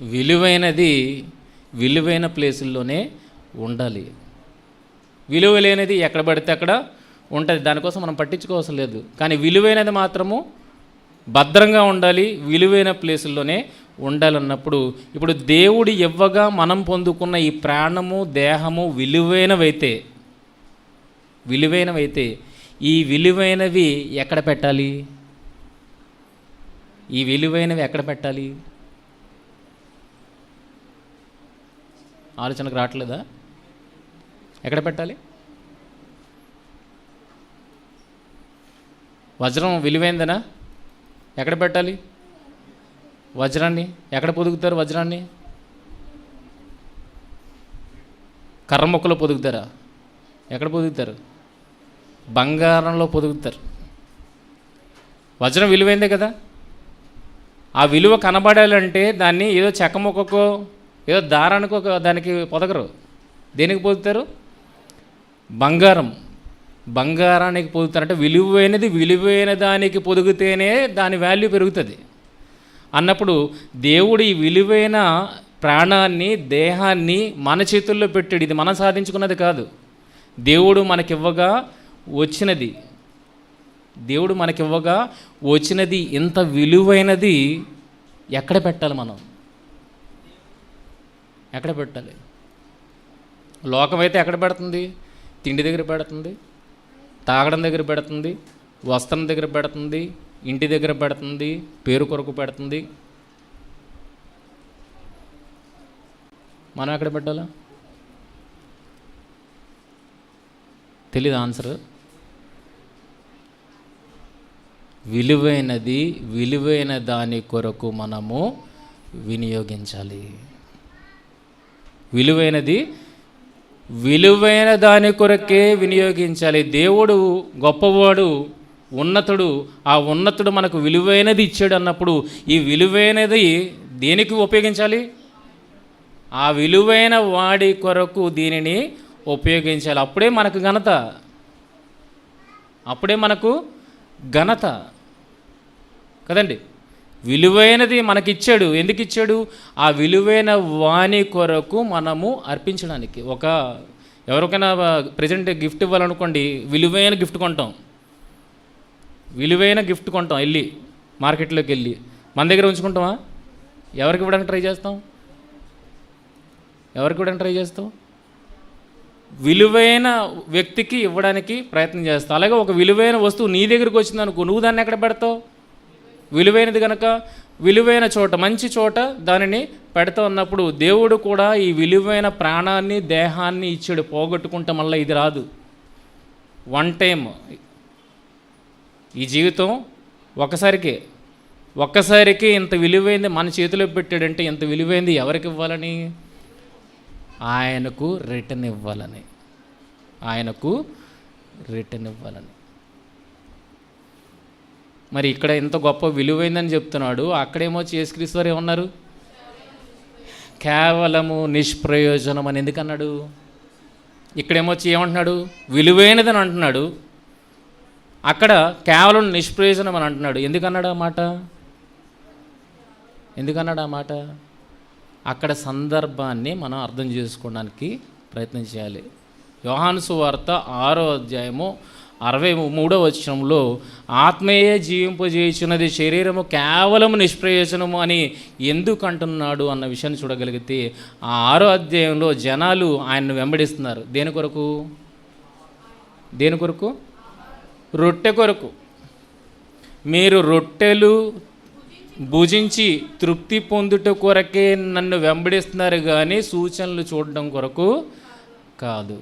విలువైనది విలువైన ప్లేసుల్లోనే ఉండాలి. విలువ లేనిది ఎక్కడ పడితే అక్కడ ఉంటుంది, దానికోసం మనం పట్టించుకోవసం లేదు. కానీ విలువైనది మాత్రము భద్రంగా ఉండాలి, విలువైన ప్లేసుల్లోనే ఉండాలన్నప్పుడు ఇప్పుడు దేవుడు ఇవ్వగా మనం పొందుకున్న ఈ ప్రాణము దేహము విలువైనవైతే ఈ విలువైనవి ఎక్కడ పెట్టాలి? ఈ విలువైనవి ఎక్కడ పెట్టాలి? ఆలోచనకు రావట్లేదా? ఎక్కడ పెట్టాలి? వజ్రం విలువైందనా? ఎక్కడ పెట్టాలి వజ్రాన్ని? ఎక్కడ పొదుగుతారు వజ్రాన్ని? కర్ర మొక్కలో పొదుగుతారా? ఎక్కడ పొదుగుతారు? బంగారంలో పొదుగుతారు. వజ్రం విలువైందే కదా. ఆ విలువ కనబడాలంటే దాన్ని ఏదో చెక్క మొక్కకో ఏదో దారానికో దానికి పొదగరు. దేనికి పొదుగుతారు? బంగారానికి పొదుగుతారంటే విలువైన దానికి పొదిగితేనే దాని వాల్యూ పెరుగుతుంది అన్నప్పుడు దేవుడు ఈ విలువైన ప్రాణాన్ని, దేహాన్ని మన చేతుల్లో పెట్టాడు. ఇది మనం సాధించుకున్నది కాదు, దేవుడు మనకివ్వగా వచ్చినది. ఇంత విలువైనది ఎక్కడ పెట్టాలి? మనం ఎక్కడ పెట్టాలి? లోకమైతే ఎక్కడ పెడుతుంది? తిండి దగ్గర పెడుతుంది, తాగడం దగ్గర పెడుతుంది, వస్త్రం దగ్గర పెడుతుంది, ఇంటి దగ్గర పెడుతుంది, పేరు కొరకు పెడుతుంది. మనం ఎక్కడ పెట్టాలా? తెలీదు ఆన్సర్. విలువైన దాని కొరకు మనము వినియోగించాలి. విలువైన దాని కొరకే వినియోగించాలి. దేవుడు గొప్పవాడు, ఉన్నతుడు. ఆ ఉన్నతుడు మనకు విలువైనది ఇచ్చాడు అన్నప్పుడు ఈ విలువైనది దేనికి ఉపయోగించాలి? ఆ విలువైన వాడి కొరకు దీనిని ఉపయోగించాలి. అప్పుడే మనకు ఘనత కదండి. విలువైనది మనకిచ్చాడు. ఎందుకు ఇచ్చాడు? ఆ విలువైన వాణి కొరకు మనము అర్పించడానికి. ఎవరికైనా ప్రజెంట్ గిఫ్ట్ ఇవ్వాలనుకోండి, విలువైన గిఫ్ట్ కొంటాం. వెళ్ళి మార్కెట్లోకి వెళ్ళి మన దగ్గర ఉంచుకుంటామా? ఎవరికి ఇవ్వడానికి ట్రై చేస్తాం? విలువైన వ్యక్తికి ఇవ్వడానికి ప్రయత్నం చేస్తాం. అలాగే ఒక విలువైన వస్తువు నీ దగ్గరికి వచ్చింది అనుకో, నువ్వు దాన్ని ఎక్కడ పెడతావు? విలువైనది కనుక విలువైన చోట, మంచి చోట దానిని పెడతా ఉన్నప్పుడు దేవుడు కూడా ఈ విలువైన ప్రాణాన్ని, దేహాన్ని ఇచ్చాడు. పోగొట్టుకుంటే మళ్ళీ ఇది రాదు. వన్ టైం ఈ జీవితం ఒక్కసారికి ఇంత విలువైంది మన చేతిలో పెట్టాడంటే ఇంత విలువైంది ఎవరికి ఇవ్వాలని? ఆయనకు రిటర్న్ ఇవ్వాలని. మరి ఇక్కడ ఇంత గొప్ప విలువైందని చెప్తున్నాడు, అక్కడేమో యేసుక్రీస్తు వారు ఏమన్నారు? కేవలము నిష్ప్రయోజనం అని ఎందుకన్నాడు? ఇక్కడేమో ఏమంటున్నాడు? విలువైనదని అంటున్నాడు, అక్కడ కేవలం నిష్ప్రయోజనం అని అంటున్నాడు. ఎందుకన్నాడు ఆ మాట? అక్కడ సందర్భాన్ని మనం అర్థం చేసుకోవడానికి ప్రయత్నం చేయాలి. యోహాను సువార్త 6వ అధ్యాయము 63వ వచనంలో ఆత్మయే జీవింపజేయుచున్నది, శరీరము కేవలం నిష్ప్రయోజనము అని ఎందుకు అంటున్నాడు అన్న విషయాన్ని చూడగలిగితే ఆ 6వ అధ్యాయంలో జనాలు ఆయన్ను వెంబడిస్తున్నారు. దేని కొరకు? రొట్టె కొరకు. మీరు రొట్టెలు భుజించి తృప్తి పొందుట కొరకే నన్ను వెంబడిస్తున్నారు కానీ సూచనలు చూడడం కొరకు కాదు.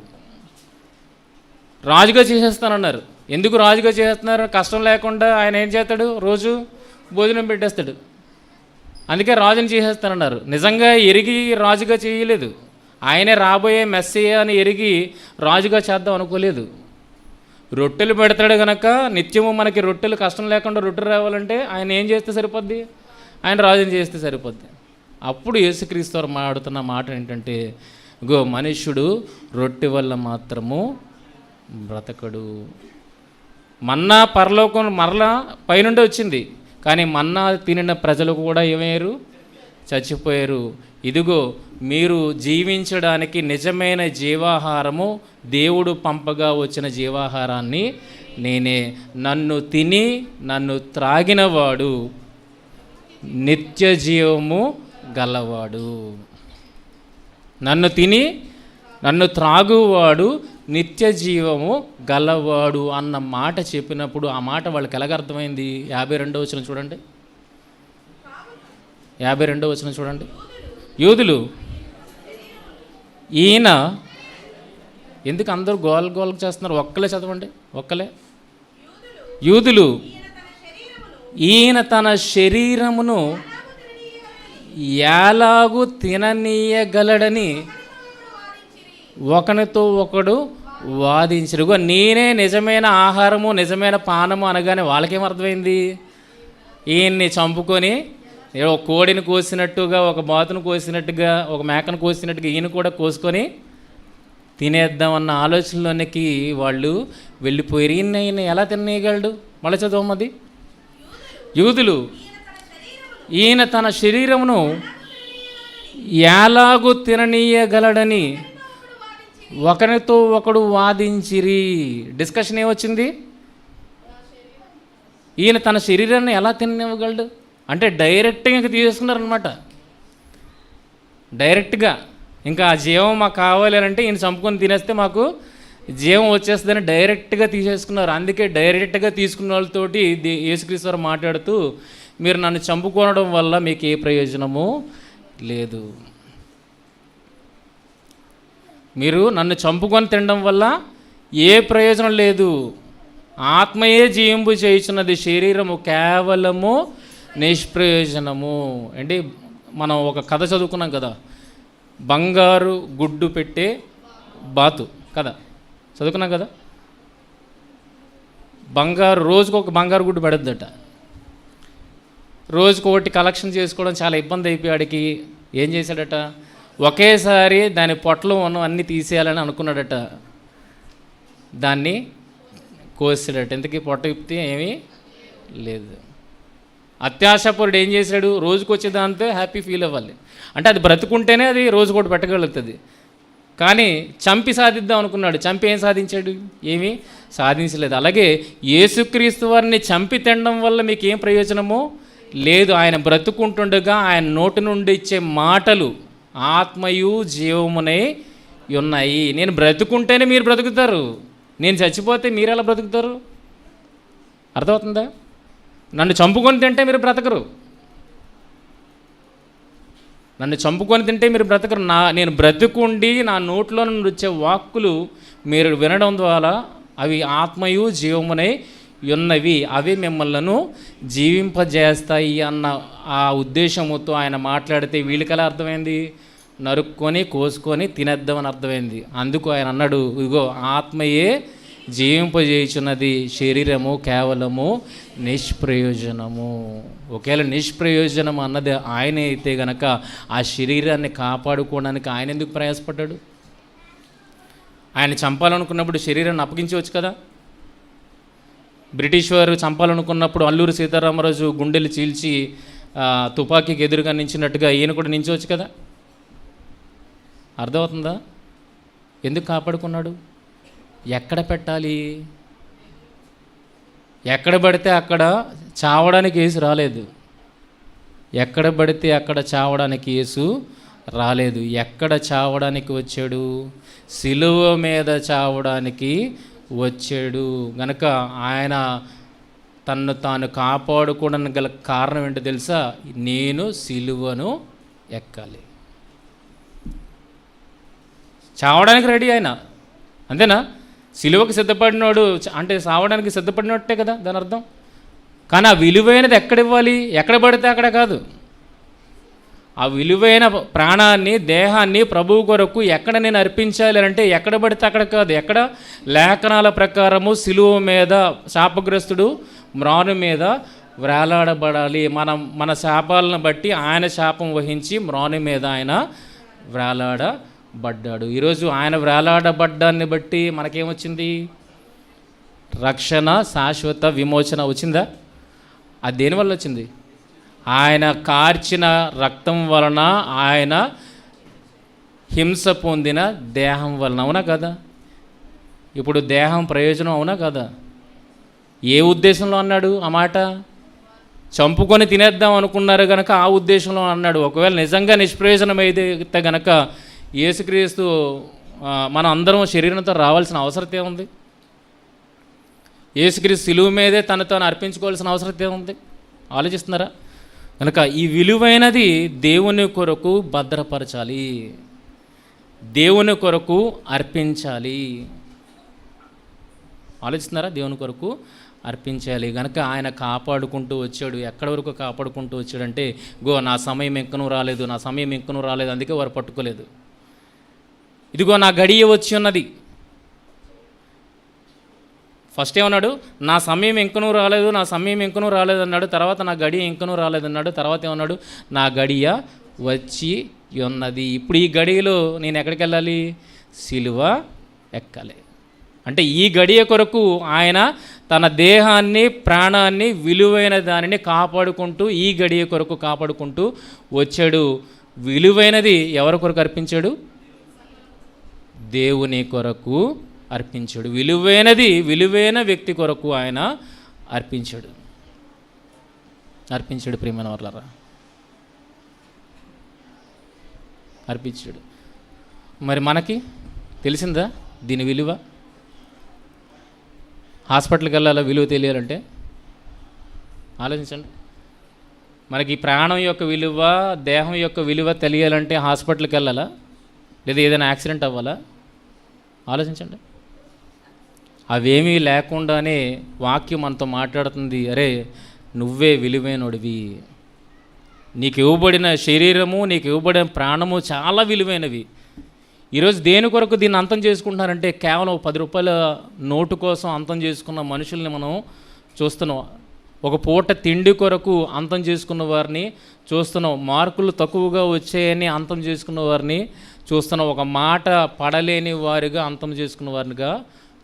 రాజుగా చేసేస్తానన్నారు. ఎందుకు రాజుగా చేస్తున్నారు? కష్టం లేకుండా ఆయన ఏం చేస్తాడు? రోజు భోజనం పెట్టేస్తాడు. అందుకే రాజుని చేసేస్తానన్నారు. నిజంగా ఎరిగి రాజుగా చేయలేదు. ఆయనే రాబోయే మెస్సయ్య అని ఎరిగి రాజుగా చేద్దాం అనుకోలేదు. రొట్టెలు పెడతాడు కనుక నిత్యము మనకి రొట్టెలు, కష్టం లేకుండా రొట్టెలు రావాలంటే ఆయన ఏం చేస్తే సరిపోద్ది? ఆయన రాజుని చేస్తే సరిపోద్ది. అప్పుడు యేసుక్రీస్తు వారు మాట్లాడుతున్న మాట ఏంటంటే, మనుష్యుడు రొట్టె వల్ల మాత్రము బ్రతకడు. మన్నా పరలోకం మరలా పైనుండి వచ్చింది, కానీ మన్నా తినిన ప్రజలు కూడా ఏమయ్యారు? చచ్చిపోయారు. ఇదిగో మీరు జీవించడానికి నిజమైన జీవాహారము దేవుడు పంపగా వచ్చిన జీవాహారాన్ని నేనే. నన్ను తిని నన్ను త్రాగినవాడు నిత్య జీవము గలవాడు. నన్ను తిని నన్ను త్రాగువాడు నిత్య జీవము గలవాడు అన్న మాట చెప్పినప్పుడు ఆ మాట వాళ్ళకి ఎలాగ అర్థమైంది? 52వ వచనం చూడండి. 52వ వచనం చూడండి. యూదులు ఈయన ఎందుకు అందరూ గోల్ గోల్ చేస్తున్నారు? ఒక్కలే చదవండి, ఒక్కలే. యూదులు ఈయన తన శరీరమును ఎలాగూ తిననీయగలడని ఒకనితో ఒకడు వాదించరు. నేనే నిజమైన ఆహారము నిజమైన పానము అనగానే వాళ్ళకేం అర్థమైంది? ఈయన్ని చంపుకొని ఒక కోడిని కోసినట్టుగా, ఒక బాతును కోసినట్టుగా, ఒక మేకను కోసినట్టుగా ఈయన కూడా కోసుకొని తినేద్దామన్న ఆలోచనలోనికి వాళ్ళు వెళ్ళిపోయారు. ఈయన ఎలా తినేయగలడు? మళ్ళీ చదవమది. యూదులు ఈయన తన శరీరమును ఎలాగూ తిననీయగలడని ఒకరితో ఒకడు వాదించిరి. డిస్కషన్ ఏమొచ్చింది? ఈయన తన శరీరాన్ని ఎలా తిననివ్వగలడు అంటే డైరెక్ట్గా ఇంకా తీసేసుకున్నారనమాట. డైరెక్ట్గా ఇంకా ఆ జీవం మాకు కావాలి అంటే ఈయన చంపుకొని తినేస్తే మాకు జీవం వచ్చేస్తుందని డైరెక్ట్గా తీసేసుకున్నారు. అందుకే డైరెక్ట్గా తీసుకున్న వాళ్ళతోటి యేసుక్రీస్తు వారు మాట్లాడుతూ, మీరు నన్ను చంపుకోవడం వల్ల మీకు ఏ ప్రయోజనము లేదు, మీరు నన్ను చంపుకొని తినడం వల్ల ఏ ప్రయోజనం లేదు, ఆత్మయే జీవింపు చేయుచున్నది, శరీరము కేవలము నిష్ప్రయోజనము. అంటే మనం ఒక కథ చదువుకున్నాం కదా, బంగారు గుడ్డు పెట్టే బాతు కథ చదువుకున్నాం కదా. రోజుకు ఒక బంగారు గుడ్డు పెడద్దట. రోజుకు ఒకటి కలెక్షన్ చేసుకోవడం చాలా ఇబ్బంది అయిపోయాడికి. ఏం చేశాడట? ఒకేసారి దాని పొట్టలో ఉన్న అన్నీ తీసేయాలని అనుకున్నాడట. దాన్ని కోసాడట. ఎందుకు? పొట్ట విప్పితే ఏమీ లేదు. అత్యాశపరుడు ఏం చేశాడు? రోజుకు వచ్చే దాంతో హ్యాపీ ఫీల్ అవ్వాలి అంటే అది బ్రతుకుంటేనే అది రోజు కూడా పెట్టగలుగుతుంది. కానీ చంపి సాధిద్దాం అనుకున్నాడు. చంపి ఏం సాధించాడు? ఏమీ సాధించలేదు. అలాగే యేసుక్రీస్తు వారిని చంపి తినడం వల్ల మీకు ఏం ప్రయోజనమో లేదు. ఆయన బ్రతుకుంటుండగా ఆయన నోటి నుండి ఇచ్చే మాటలు ఆత్మయు జీవమునై ఉన్నాయి. నేను బ్రతుకుంటేనే మీరు బ్రతుకుతారు, నేను చచ్చిపోతే మీరు ఎలా బ్రతుకుతారు? అర్థమవుతుందా? నన్ను చంపుకొని తింటే మీరు బ్రతకరు, నన్ను చంపుకొని తింటే మీరు బ్రతకరు. నేను బ్రతుకుండి నా నోట్లో నుండి వచ్చే వాక్కులు మీరు వినడం ద్వారా అవి ఆత్మయు జీవమునై ఉన్నవి, అవి మిమ్మల్ని జీవింపజేస్తాయి అన్న ఆ ఉద్దేశంతో ఆయన మాట్లాడితే వీళ్ళకలా అర్థమైంది? నరుక్కొని కోసుకొని తినేద్దామని అర్థమైంది. అందుకు ఆయన అన్నాడు, ఇదిగో ఆత్మయే జీవింపజేయుచున్నది, శరీరము కేవలము నిష్ప్రయోజనము. ఒకవేళ నిష్ప్రయోజనం అన్నది ఆయనే అయితే గనక ఆ శరీరాన్ని కాపాడుకోవడానికి ఆయన ఎందుకు ప్రయాసపడ్డాడు? ఆయన చంపాలనుకున్నప్పుడు శరీరాన్ని అప్పగించవచ్చు కదా. బ్రిటిష్ వారు చంపాలనుకున్నప్పుడు అల్లూరి సీతారామరాజు గుండెలు చీల్చి తుపాకీకి ఎదురుగా నించినట్టుగా ఈయన కూడా నించవచ్చు కదా. అర్థమవుతుందా? ఎందుకు కాపాడుకున్నాడు? ఎక్కడ పెట్టాలి? ఎక్కడ పడితే అక్కడ చావడానికి యేసు రాలేదు. ఎక్కడ పడితే అక్కడ చావడానికి యేసు రాలేదు. ఎక్కడ చావడానికి వచ్చాడు? సిలువ మీద చావడానికి వచ్చాడు. గనక ఆయన తన్ను తాను కాపాడుకోవడానికి గల కారణం ఏంటో తెలుసా? నేను సిలువను ఎక్కాలి. చావడానికి రెడీ ఆయన, అంతేనా? సిలువకు సిద్ధపడినోడు అంటే సావడానికి సిద్ధపడినట్టే కదా దాని అర్థం. కానీ ఆ విలువైనది ఎక్కడ ఇవ్వాలి? ఎక్కడ పడితే అక్కడ కాదు. ఆ విలువైన ప్రాణాన్ని, దేహాన్ని ప్రభువు కొరకు ఎక్కడ నేను అర్పించాలి అంటే ఎక్కడ పడితే అక్కడ కాదు. ఎక్కడ? లేఖనాల ప్రకారము సిలువ మీద శాపగ్రస్తుడు మ్రాను మీద వేలాడబడాలి. మన శాపాలను బట్టి ఆయన శాపం వహించి మ్రాను మీద ఆయన వేలాడబడ్డాడు. ఈరోజు ఆయన వేలాడబడ్డాన్ని బట్టి మనకేమొచ్చింది? రక్షణ, శాశ్వత విమోచన వచ్చిందా? అది దేనివల్ల వచ్చింది? ఆయన కార్చిన రక్తం వలన, ఆయన హింస పొందిన దేహం వలన. అవునా కదా? ఇప్పుడు దేహం ప్రయోజనం అవునా కదా? ఏ ఉద్దేశంలో అన్నాడు ఆ మాట? చంపుకొని తినేద్దాం అనుకున్నారు కనుక ఆ ఉద్దేశంలో అన్నాడు. ఒకవేళ నిజంగా నిష్ప్రయోజనం అయితే గనక యేసుక్రీస్తు మనం అందరం శరీరంతో రావాల్సిన అవసరం ఏముంది? యేసుక్రీస్తు సిలువ మీదే తను అర్పించుకోవాల్సిన అవసరం ఏముంది? ఆలోచిస్తున్నారా? కనుక ఈ విలువైనది దేవుని కొరకు భద్రపరచాలి. దేవుని కొరకు అర్పించాలి. ఆలోచిస్తున్నారా? దేవుని కొరకు అర్పించాలి గనక ఆయన కాపాడుకుంటూ వచ్చాడు. ఎక్కడి వరకు కాపాడుకుంటూ వచ్చాడంటే, నా సమయం ఇంకనూ రాలేదు, నా సమయం ఇంకనూ రాలేదు, అందుకే వారు పట్టుకోలేదు. ఇదిగో నా గడియ వచ్చి ఉన్నది. ఫస్ట్ ఏమన్నాడు? నా సమయం ఇంకనూ రాలేదు, నా సమయం ఇంకనూ రాలేదు అన్నాడు. తర్వాత నా గడియ ఇంకనూ రాలేదన్నాడు. తర్వాత ఏమన్నాడు? నా గడియ వచ్చి ఉన్నది. ఇప్పుడు ఈ గడియలో నేను ఎక్కడికి వెళ్ళాలి? సిలువ ఎక్కాలి. అంటే ఈ గడియ కొరకు ఆయన తన దేహాన్ని, ప్రాణాన్ని, విలువైన దానిని కాపాడుకుంటూ, ఈ గడియ కొరకు కాపాడుకుంటూ వచ్చాడు. విలువైనది ఎవరి కొరకు అర్పించాడు? దేవుని కొరకు అర్పించాడు. విలువైన వ్యక్తి కొరకు ఆయన అర్పించాడు. ప్రియమైన వర్లారా, అర్పించాడు. మరి మనకి తెలిసిందా దీని విలువ? హాస్పిటల్కి వెళ్ళాలా విలువ తెలియాలంటే? ఆలోచించండి. మనకి ప్రాణం యొక్క విలువ, దేహం యొక్క విలువ తెలియాలంటే హాస్పిటల్కి వెళ్ళాలా? లేదా ఏదైనా యాక్సిడెంట్ అవ్వాలా? ఆలోచించండి. అవేమీ లేకుండానే వాక్యం మనతో మాట్లాడుతుంది. అరే, నువ్వే విలువైనడివి, నీకు ఇవ్వబడిన శరీరము, నీకు ఇవ్వబడిన ప్రాణము చాలా విలువైనవి. ఈరోజు దేని కొరకు దీన్ని అంతం చేసుకుంటున్నారంటే, కేవలం 10 రూపాయల నోటు కోసం అంతం చేసుకున్న మనుషుల్ని మనం చూస్తున్నాం. ఒక పూట తిండి కొరకు అంతం చేసుకున్న వారిని చూస్తున్నాం. మార్కులు తక్కువగా వచ్చాయని అంతం చేసుకున్న వారిని చూస్తున్నాం. ఒక మాట పడలేని వారిగా అంతం చేసుకున్న వారినిగా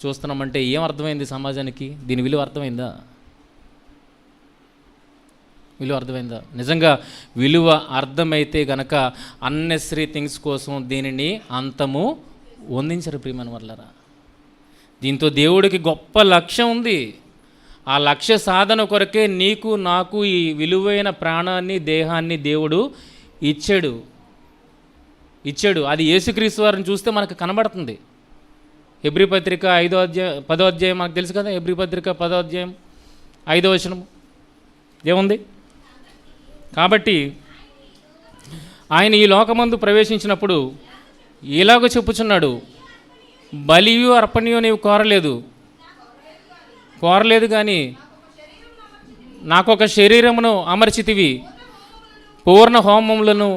చూస్తున్నామంటే ఏం అర్థమైంది సమాజానికి? దీని విలువ అర్థమైందా? నిజంగా విలువ అర్థమైతే గనక అన్నెసరీ థింగ్స్ కోసం దీనిని అంతము వందించరు. ప్రియమైన వర్లారా, దీంతో దేవుడికి గొప్ప లక్ష్యం ఉంది. ఆ లక్ష్య సాధన కొరకే నీకు నాకు ఈ విలువైన ప్రాణాన్ని, దేహాన్ని దేవుడు ఇచ్చాడు. అది యేసుక్రీస్తు వారిని చూస్తే మనకు కనబడుతుంది. హెబ్రీ పత్రిక 5వ అధ్యాయం 10వ అధ్యాయం మనకు తెలుసు కదా. హెబ్రీ పత్రిక 10వ అధ్యాయం 5వ వచనం ఏముంది? కాబట్టి ఆయన ఈ లోకమందు ప్రవేశించినప్పుడు ఇలాగ చెప్పుచున్నాడు, బలియు అర్పణయు నీవు కోరలేదు కానీ నాకొక శరీరమును అమర్చితివి, పూర్ణ హోమములను,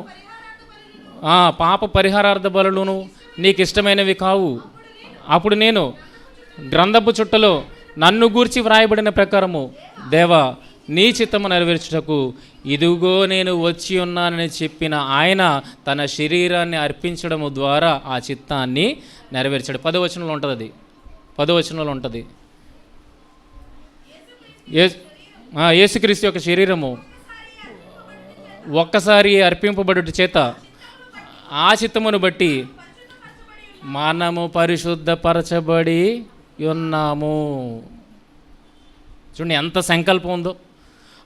పాప పరిహారార్థ బలులను నీకు ఇష్టమైనవి కావు. అప్పుడు నేను గ్రంథపు చుట్టలో నన్ను గూర్చి వ్రాయబడిన ప్రకారము, దేవా నీ చిత్తము నెరవేర్చుటకు ఇదిగో నేను వచ్చి ఉన్నానని చెప్పిన ఆయన తన శరీరాన్ని అర్పించడము ద్వారా ఆ చిత్తాన్ని నెరవేర్చాడు. 10వ వచనంలో ఉంటుంది. అది 10వ వచనంలో ఉంటుంది. యేసుక్రీస్తు యొక్క శరీరము ఒక్కసారి అర్పింపబడుట చేత ఆ చిత్తమును బట్టి మనము పరిశుద్ధపరచబడి ఉన్నాము. చూడండి ఎంత సంకల్పం ఉందో.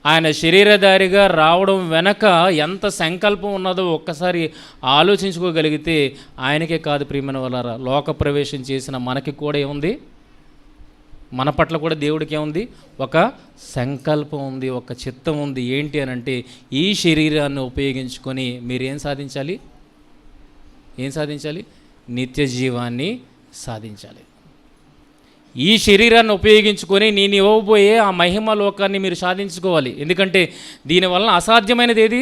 ఆయన శరీరధారిగా రావడం వెనక ఎంత సంకల్పం ఉన్నదో ఒక్కసారి ఆలోచించుకోగలిగితే ఆయనకే కాదు ప్రియమైన వాళ్ళారా, లోక ప్రవేశం చేసిన మనకి కూడా ఏముంది? మన పట్ల కూడా దేవుడికి ఏముంది? ఒక సంకల్పం ఉంది, ఒక చిత్తం ఉంది. ఏంటి అని అంటే, ఈ శరీరాన్ని ఉపయోగించుకొని మీరేం సాధించాలి? నిత్య జీవాన్ని సాధించాలి. ఈ శరీరాన్ని ఉపయోగించుకొని నేను ఇవ్వబోయే ఆ మహిమ లోకాన్ని మీరు సాధించుకోవాలి. ఎందుకంటే దీనివల్ల అసాధ్యమైనది ఏది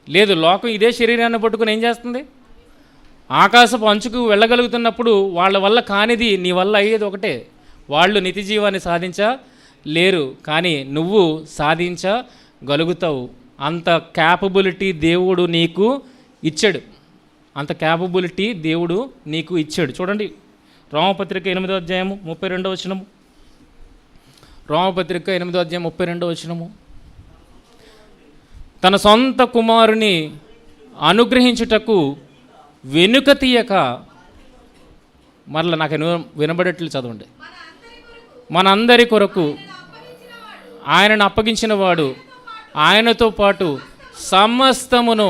లేదు. లోకం ఇదే శరీరాన్ని పట్టుకుని ఏం చేస్తుంది? ఆకాశపు అంచుకు వెళ్ళగలుగుతున్నప్పుడు వాళ్ళ వల్ల కానిది నీ వల్ల అయ్యేది ఒకటే, వాళ్ళు నిత్య జీవాన్ని సాధించలేరు. కానీ నువ్వు సాధించగలుగుతావు. అంత క్యాపబిలిటీ దేవుడు నీకు ఇచ్చాడు. చూడండి, రోమపత్రిక 8వ అధ్యాయము 32వ వచనము. రోమపత్రిక 8వ అధ్యాయం 32వ వచనము. తన సొంత కుమారుని అనుగ్రహించుటకు వెనుక తీయక, మరలా నాకు వినబడేట్లు చదవండి. మనందరి కొరకు ఆయనను అప్పగించిన వాడు ఆయనతో పాటు సమస్తమును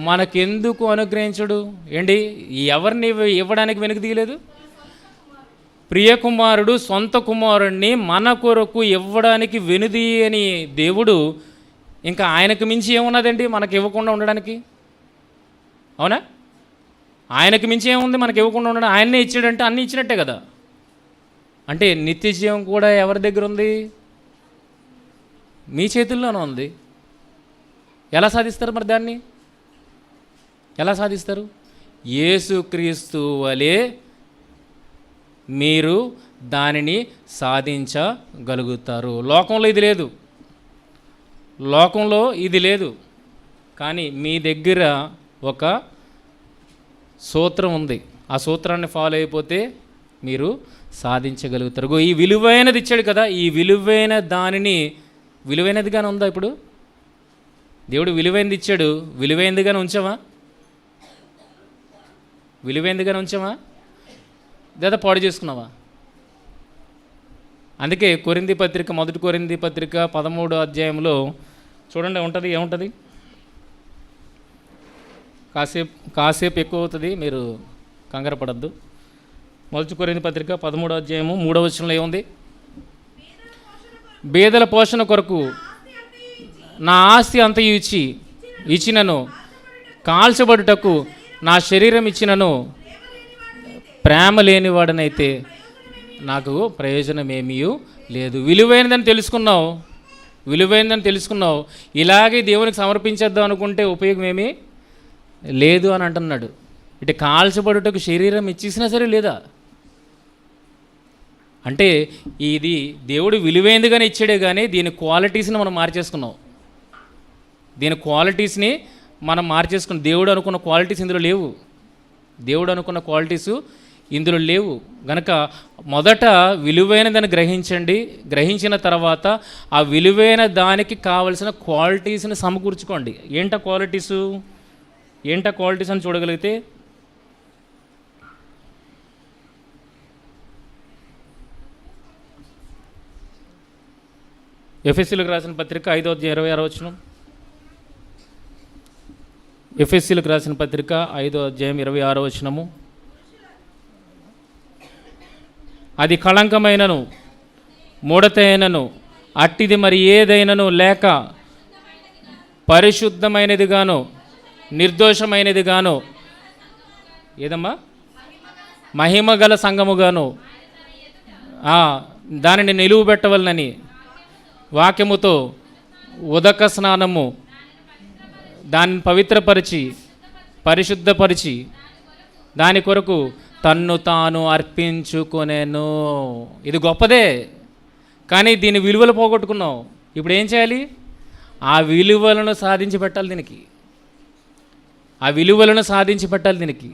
మనకెందుకు అనుగ్రహించడు? ఏంటి, ఎవరిని ఇవ్వడానికి వెనుక తీయలేదు? ప్రియకుమారుడు సొంత కుమారుణ్ణి మన కొరకు ఇవ్వడానికి వెనుదీయని దేవుడు ఇంకా ఆయనకు మించి ఏమున్నదండి మనకి ఇవ్వకుండా ఉండడానికి? అవునా? ఆయనకు మించి ఏముంది మనకి ఇవ్వకుండా ఉండడం? ఆయన్నే ఇచ్చాడంటే అన్నీ ఇచ్చినట్టే కదా. అంటే నిత్య జీవం కూడా ఎవరి దగ్గర ఉంది? మీ చేతుల్లోనే ఉంది. ఎలా సాధిస్తారు మరి దాన్ని? ఎలా సాధిస్తారు? యేసుక్రీస్తు వలె మీరు దానిని సాధించగలుగుతారు. లోకంలో ఇది లేదు, లోకంలో ఇది లేదు. కానీ మీ దగ్గర ఒక సూత్రం ఉంది. ఆ సూత్రాన్ని ఫాలో అయిపోతే మీరు సాధించగలుగుతారు. ఈ విలువైనది ఇచ్చాడు కదా, ఈ విలువైన దానిని, విలువైనదిగానే ఉందా ఇప్పుడు? దేవుడు విలువైనది ఇచ్చాడు, విలువైనదిగానే ఉంచామా? విలువైనదిగానే ఉంచామా లేదా పాడు చేసుకున్నావా? అందుకే కొరింథీ పత్రిక, మొదటి కొరింథీ పత్రిక 13వ అధ్యాయంలో చూడండి ఉంటుంది, ఏముంటుంది? కాసేపు ఎక్కువ అవుతుంది, మీరు కంగారు పడద్దు. మొదటి కొరింథీ పత్రిక 13వ అధ్యాయము 3వ వచనంలో ఏముంది? బేదల పోషణ కొరకు నా ఆస్తి అంత ఇచ్చినను, కాల్చబడుటకు నా శరీరం ఇచ్చినను, ప్రేమ లేనివాడనైతే నాకు ప్రయోజనమేమీ లేదు. విలువైనదని తెలుసుకున్నావు, విలువైనదని తెలుసుకున్నావు, ఇలాగే దేవునికి సమర్పించేద్దాం అనుకుంటే ఉపయోగం ఏమీ లేదు అని అంటున్నాడు. ఇటు కాల్చబడుటకు శరీరం ఇచ్చేసినా సరే లేదా? అంటే ఇది దేవుడు విలువైనదిగానే ఇచ్చాడే కానీ దీని క్వాలిటీస్ని మనం మార్చేసుకున్నాం. దీని క్వాలిటీస్ని మనం మార్చేసుకున్నాం. దేవుడు అనుకున్న క్వాలిటీస్ ఇందులో లేవు. దేవుడు అనుకున్న క్వాలిటీసు ఇందులో లేవు. గనక మొదట విలువైనదని గ్రహించండి. గ్రహించిన తర్వాత ఆ విలువైన దానికి కావలసిన క్వాలిటీస్ని సమకూర్చుకోండి. ఏంటా క్వాలిటీస్ అని చూడగలిగితే ఎఫెసీలకు రాసిన పత్రిక 5వ అధ్యాయం 26వ వచనం. ఎఫెసీలకు రాసిన పత్రిక 5వ అధ్యాయం 26వ వచనము. అది కళంకమైనను మూఢతైనను అట్టిది మరి ఏదైనను లేక పరిశుద్ధమైనదిగాను నిర్దోషమైనదిగాను, ఏదమ్మా, మహిమగల సంఘముగాను దానిని నిలువబెట్టవలనని వాక్యముతో ఉదక స్నానము దానిని పవిత్రపరిచి పరిశుద్ధపరిచి దాని కొరకు తన్ను తాను అర్పించుకొనెను. ఇది గొప్పదే, కానీ దీని విలువలు పోగొట్టుకున్నావు. ఇప్పుడు ఏం చేయాలి? ఆ విలువలను సాధించి పెట్టాలి దీనికి. ఆ విలువలను సాధించి పెట్టాలి దీనికి.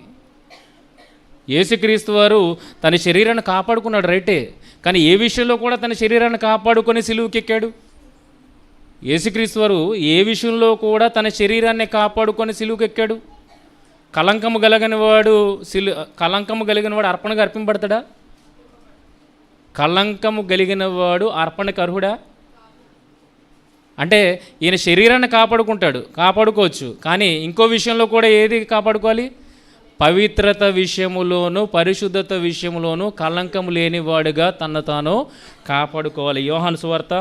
యేసుక్రీస్తు వారు తన శరీరాన్ని కాపాడుకున్నాడు, రైటే. కానీ ఏ విషయంలో కూడా తన శరీరాన్ని కాపాడుకొని సిలువుకెక్కాడు? యేసుక్రీస్తు వారు ఏ విషయంలో కూడా తన శరీరాన్ని కాపాడుకొని సిలువుకెక్కాడు? కళంకము కలిగిన వాడు అర్పణకు అర్పింపబడతాడా? కళంకము కలిగిన వాడు అర్పణకు అర్హుడా? అంటే ఈయన శరీరాన్ని కాపాడుకోవచ్చు, కానీ ఇంకో విషయంలో కూడా ఏది కాపాడుకోవాలి? పవిత్రత విషయములోను పరిశుద్ధత విషయములోను కళంకము లేనివాడుగా తన్ను తాను కాపాడుకోవాలి. యోహాను సువార్త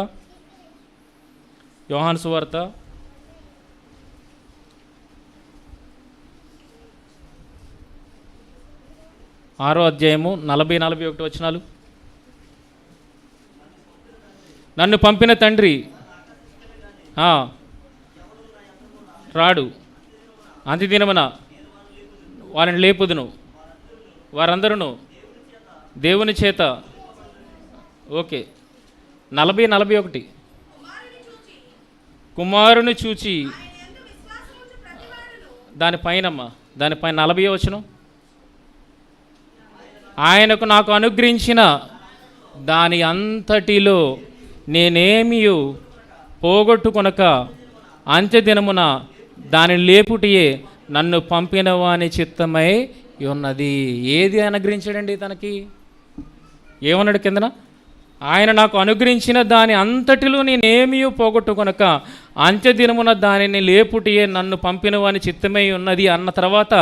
6వ అధ్యాయము 40-41 వచనాలు. నన్ను పంపిన తండ్రి రాడు, అంత్యదినమున వారిని లేపుదును, వారందరూ దేవుని చేత. ఓకే, 40-41. కుమారుని చూచి దానిపైన 40వ వచనం. ఆయనకు నాకు అనుగ్రహించిన దాని అంతటిలో నేనేమీ పోగొట్టుకొనక అంత్యదినమున దాని లేపుటియే నన్ను పంపిన వాని చిత్తమై ఉన్నది. ఏది అనుగ్రహించాడండి తనకి? ఏమన్నాడు కిందన? ఆయన నాకు అనుగ్రహించిన దాని అంతటిలో నేనేమీ పోగొట్టుకొనక అంత్యదినమున దానిని లేపుటియే నన్ను పంపిన వాని చిత్తమై ఉన్నది అన్న తర్వాత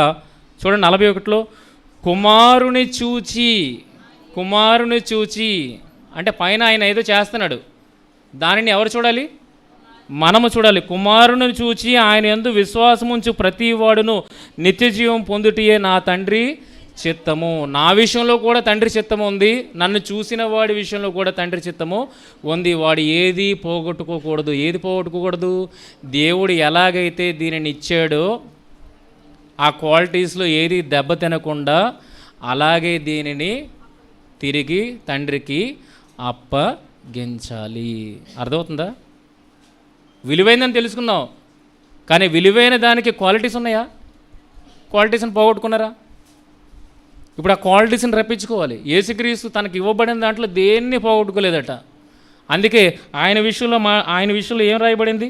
చూడండి 41లో కుమారుని చూచి అంటే పైన ఆయన ఏదో చేస్తున్నాడు, దానిని ఎవరు చూడాలి? మనము చూడాలి, కుమారుని చూచి ఆయన యందు విశ్వాసముంచు ప్రతి వాడును నిత్య జీవం పొందుటియే నా తండ్రి చిత్తము. నా విషయంలో కూడా తండ్రి చిత్తము ఉంది, నన్ను చూసిన వాడి విషయంలో కూడా తండ్రి చిత్తము ఉంది. వాడు ఏది పోగొట్టుకోకూడదు. ఏది పోగొట్టుకోకూడదు? దేవుడు ఎలాగైతే దీనిని ఇచ్చాడో ఆ క్వాలిటీస్లో ఏది దెబ్బ తినకుండా అలాగే దీనిని తిరిగి తండ్రికి అప్పగించాలి. అర్థమవుతుందా? విలువైందని తెలుసుకున్నావు, కానీ విలువైన దానికి క్వాలిటీస్ ఉన్నాయా? క్వాలిటీస్ని పోగొట్టుకున్నారా? ఇప్పుడు ఆ క్వాలిటీస్ని రప్పించుకోవాలి. యేసుక్రీస్తు తనకి ఇవ్వబడిన దాంట్లో దేన్ని పోగొట్టుకోలేదట. అందుకే ఆయన విషయంలో ఏం రాయబడింది?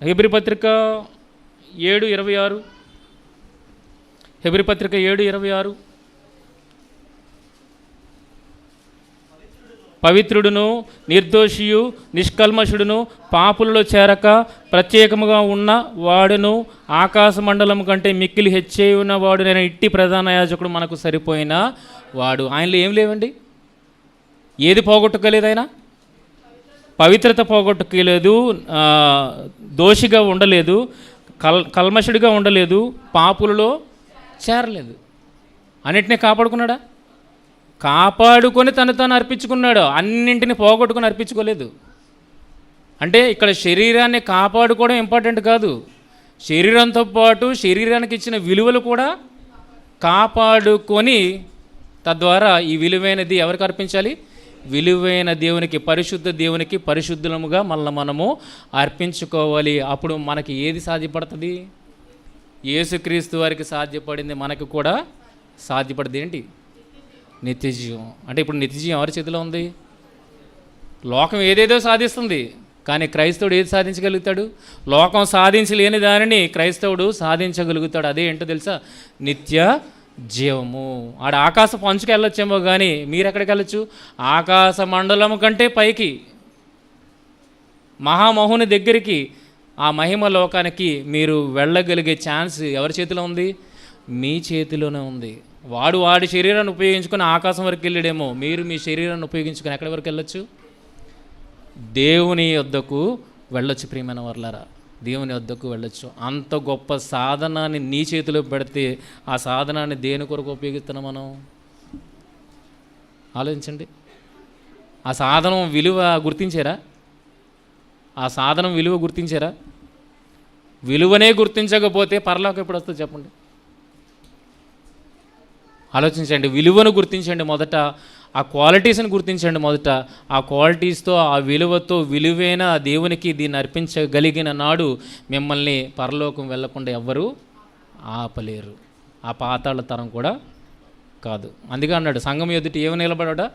హెబ్రీ పత్రిక 7:26, హెబ్రీ పత్రిక 7:26, పవిత్రుడును నిర్దోషియు నిష్కల్మషుడును పాపులలో చేరక ప్రత్యేకముగా ఉన్న వాడును ఆకాశ మండలం కంటే మిక్కిలి హెచ్చే ఉన్నవాడు నేను ఇట్టి ప్రధాన యాజకుడు మనకు సరిపోయిన వాడు. ఆయనలో ఏం లేవండి? ఏది పోగొట్టుకోలేదు? ఆయన పవిత్రత పోగొట్టుకోలేదు, దోషిగా ఉండలేదు, కల్మషుడిగా ఉండలేదు, పాపులలో చేరలేదు. అన్నిటినీ కాపాడుకున్నాడా? కాపాడుకొని తను అర్పించుకున్నాడు. అన్నింటిని పోగొట్టుకొని అర్పించుకోలేదు. అంటే ఇక్కడ శరీరాన్ని కాపాడుకోవడం ఇంపార్టెంట్ కాదు, శరీరంతో పాటు శరీరానికి ఇచ్చిన విలువలు కూడా కాపాడుకొని తద్వారా ఈ విలువైనది ఎవరికి అర్పించాలి? విలువైన దేవునికి, పరిశుద్ధ దేవునికి పరిశుద్ధులముగా మనము అర్పించుకోవాలి. అప్పుడు మనకి ఏది సాధ్యపడుతుంది? యేసుక్రీస్తు వారికి సాధ్యపడింది మనకు కూడా సాధ్యపడింది. ఏంటి? నిత్యజీవం. అంటే ఇప్పుడు నిత్యజీవం ఎవరి చేతిలో ఉంది? లోకం ఏదేదో సాధిస్తుంది, కానీ క్రైస్తవుడు ఏది సాధించగలుగుతాడు? లోకం సాధించలేని దానిని క్రైస్తవుడు సాధించగలుగుతాడు. అదే ఏంటో తెలుసా? నిత్య జీవము. ఆడ ఆకాశ పంచుకు వెళ్ళొచ్చేమో, కానీ మీరు ఎక్కడికి వెళ్ళొచ్చు? ఆకాశ మండలం కంటే పైకి, మహామహుని దగ్గరికి, ఆ మహిమ లోకానికి మీరు వెళ్ళగలిగే ఛాన్స్ ఎవరి చేతిలో ఉంది? మీ చేతిలోనే ఉంది. వాడి శరీరాన్ని ఉపయోగించుకొని ఆకాశం వరకు వెళ్ళాడేమో, మీరు మీ శరీరాన్ని ఉపయోగించుకొని ఎక్కడి వరకు వెళ్ళొచ్చు? దేవుని యొద్దకు వెళ్ళొచ్చు. ప్రియమైన వర్లారా, దేవుని వద్దకు వెళ్ళొచ్చు. అంత గొప్ప సాధనాన్ని నీ చేతిలో పెడితే ఆ సాధనాన్ని దేని కొరకు ఉపయోగిస్తున్నాం మనం? ఆలోచించండి. ఆ సాధనం విలువ గుర్తించారా? ఆ సాధనం విలువ గుర్తించారా? విలువనే గుర్తించకపోతే పరలోకం ఎప్పుడు వస్తుందో చెప్పండి. ఆలోచించండి. విలువను గుర్తించండి మొదట, ఆ క్వాలిటీస్ని గుర్తించండి మొదట. ఆ క్వాలిటీస్తో, ఆ విలువతో, విలువైన దేవునికి దీన్ని అర్పించగలిగిన నాడు మిమ్మల్ని పరలోకం వెళ్లకుండా ఎవ్వరూ ఆపలేరు. ఆ పాతాళ తరం కూడా కాదు. అందుకే అన్నాడు, సంఘం ఎదుటి ఏమి నిలబడా?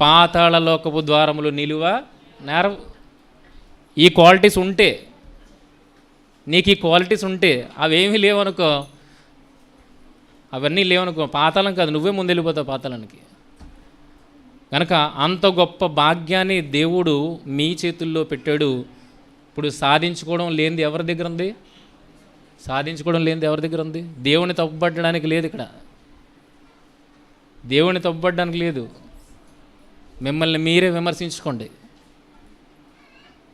పాతాళ లోకపు ద్వారములు నిలువ నేర. ఈ క్వాలిటీస్ ఉంటే, నీకు ఈ క్వాలిటీస్ ఉంటే, అవేమీ లేవనుకో, అవన్నీ లేవనుకో, పాతాళం కాదు, నువ్వే ముందు వెళ్ళిపోతావు పాతాళానికి. కనుక అంత గొప్ప భాగ్యాన్ని దేవుడు మీ చేతుల్లో పెట్టాడు. ఇప్పుడు సాధించుకోవడం లేనిది ఎవరి దగ్గర ఉంది? సాధించుకోవడం లేనిది ఎవరి దగ్గర ఉంది? దేవుని తప్పుపట్టడానికి లేదు. ఇక్కడ దేవుని తప్పుపట్టడానికి లేదు. మిమ్మల్ని మీరే విమర్శించుకోండి.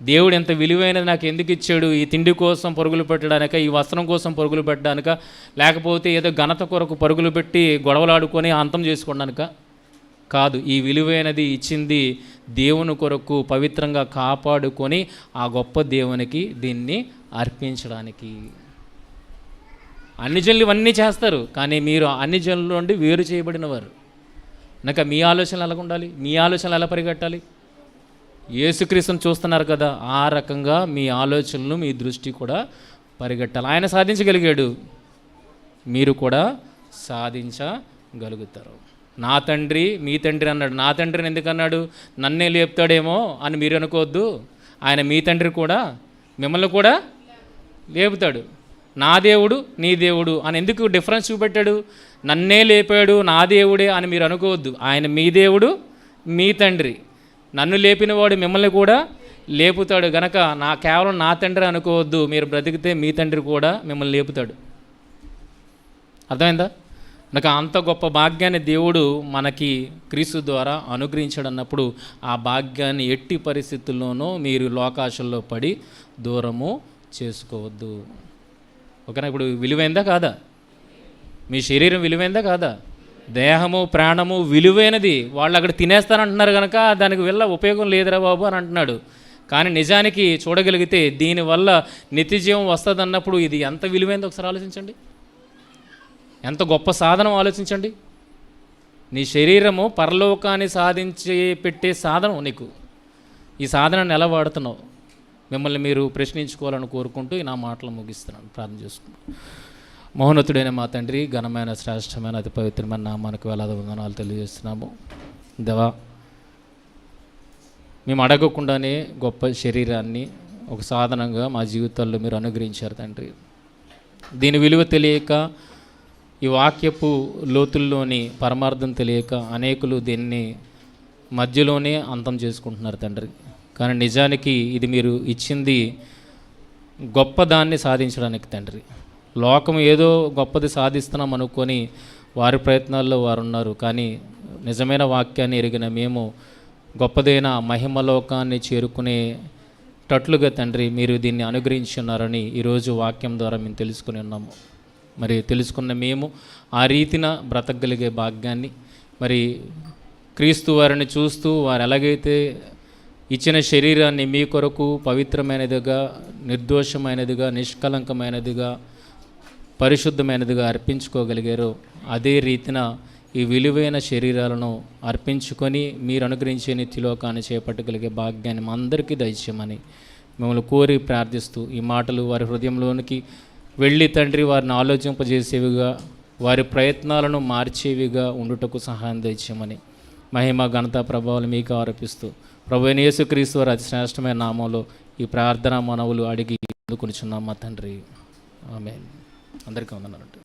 దేవుడు ఎంత విలువైనది నాకు ఎందుకు ఇచ్చాడు? ఈ తిండి కోసం పరుగులు పెట్టడానిక, ఈ వస్త్రం కోసం పరుగులు పెట్టడానిక, లేకపోతే ఏదో ఘనత కొరకు పరుగులు పెట్టి గొడవలాడుకొని అంతం చేసుకోవడానిక కాదు. ఈ విలువైనది ఇచ్చింది దేవుని కొరకు పవిత్రంగా కాపాడుకొని ఆ గొప్ప దేవునికి దీన్ని అర్పించడానికి. అన్ని జనులు ఇవన్నీ చేస్తారు, కానీ మీరు అన్ని జనుల నుండి వేరు చేయబడినవారు. కనుక మీ ఆలోచనలు ఎలా ఉండాలి? మీ ఆలోచనలు ఎలా పరిగెట్టాలి? యేసుక్రీస్తుని చూస్తున్నారు కదా, ఆ రకంగా మీ ఆలోచనలు, మీ దృష్టి కూడా పరిగెట్టాలి. ఆయన సాధించగలిగాడు, మీరు కూడా సాధించగలుగుతారు. నా తండ్రి మీ తండ్రి అన్నాడు. నా తండ్రిని ఎందుకన్నాడు? నన్నే లేపుతాడేమో అని మీరు అనుకోవద్దు. ఆయన మీ తండ్రి కూడా మిమ్మల్ని కూడా లేపుతాడు. నా దేవుడు నీ దేవుడు అని ఎందుకు డిఫరెన్స్ చూపెట్టాడు? నన్నే లేపాడు, నా దేవుడే అని మీరు అనుకోవద్దు. ఆయన మీ దేవుడు, మీ తండ్రి. నన్ను లేపినవాడు మిమ్మల్ని కూడా లేపుతాడు. గనక కేవలం నా తండ్రి అనుకోవద్దు. మీరు బ్రతికితే మీ తండ్రి కూడా మిమ్మల్ని లేపుతాడు. అర్థమైందా? నాకు అంత గొప్ప భాగ్యాన్ని దేవుడు మనకి క్రీస్తు ద్వారా అనుగ్రహించాడు అన్నప్పుడు ఆ భాగ్యాన్ని ఎట్టి పరిస్థితుల్లోనూ మీరు లోకాశల్లో పడి దూరము చేసుకోవద్దు. ఓకేనా? ఇప్పుడు విలువైందా కాదా? మీ శరీరం విలువైందా కాదా? దేహము ప్రాణము విలువైనది. వాళ్ళు అక్కడ తినేస్తానంటున్నారు కనుక దానికి వల్ల ఉపయోగం లేదురా బాబు అని అంటున్నాడు. కానీ నిజానికి చూడగలిగితే దీనివల్ల నిత్యజీవం వస్తుంది అన్నప్పుడు ఇది ఎంత విలువైందో ఒకసారి ఆలోచించండి. ఎంత గొప్ప సాధనం ఆలోచించండి. నీ శరీరము పరలోకాన్ని సాధించి పెట్టే సాధనం నీకు. ఈ సాధనాన్ని ఎలా వాడుతున్నావు? మిమ్మల్ని మీరు ప్రశ్నించుకోవాలని కోరుకుంటూ నా మాటలు ముగిస్తున్నాను. ప్రార్థన చేసుకున్నాను. మహోన్నతుడైన మా తండ్రి, ఘనమైన శ్రేష్టమైన అతి పవిత్రమైన నామానికి వేలాది వందనాలు తెలియజేస్తున్నాము. దేవా, మేము అడగకుండానే గొప్ప శరీరాన్ని ఒక సాధనంగా మా జీవితాల్లో మీరు అనుగ్రహించారు తండ్రి. దీని విలువ తెలియక, ఈ వాక్యపు లోతుల్లోని పరమార్థం తెలియక అనేకులు దీన్ని మధ్యలోనే అంతం చేసుకుంటున్నారు తండ్రి. కానీ నిజానికి ఇది మీరు ఇచ్చింది గొప్ప దాన్ని సాధించడానికి తండ్రి. లోకం ఏదో గొప్పది సాధిస్తున్నాం అనుకొని వారి ప్రయత్నాల్లో వారు ఉన్నారు. కానీ నిజమైన వాక్యాన్ని ఎరిగిన మేము గొప్పదైన మహిమలోకాన్ని చేరుకునేటట్లుగా తండ్రి మీరు దీన్ని అనుగ్రహించి ఉన్నారని ఈరోజు వాక్యం ద్వారా మేము తెలుసుకుని ఉన్నాము. మరి తెలుసుకున్న మేము ఆ రీతిన బ్రతకగలిగే భాగ్యాన్ని, మరి క్రీస్తు వారిని చూస్తూ వారు ఎలాగైతే ఇచ్చిన శరీరాన్ని మీ కొరకు పవిత్రమైనదిగా, నిర్దోషమైనదిగా, నిష్కలంకమైనదిగా, పరిశుద్ధమైనదిగా అర్పించుకోగలిగారో అదే రీతిన ఈ విలువైన శరీరాలను అర్పించుకొని మీరు అనుగ్రహించే నిత్యలోకాన్ని చేపట్టగలిగే భాగ్యాన్ని మా అందరికీ దయచేయమని మిమ్మల్ని కోరి ప్రార్థిస్తూ ఈ మాటలు వారి హృదయంలోనికి వెళ్ళి తండ్రి వారిని ఆలోచింపజేసేవిగా, వారి ప్రయత్నాలను మార్చేవిగా ఉండుటకు సహాయం దయచేయమని మహిమ ఘనత ప్రభావాలు మీకు ఆరోపిస్తూ ప్రభువైన యేసుక్రీస్తు వారి అతి శ్రేష్టమైన నామంలో ఈ ప్రార్థన మనవులు అడిగి అందుకొనిచున్నాం మా తండ్రి. ఆమేన్. అందరికీ వందనాలు.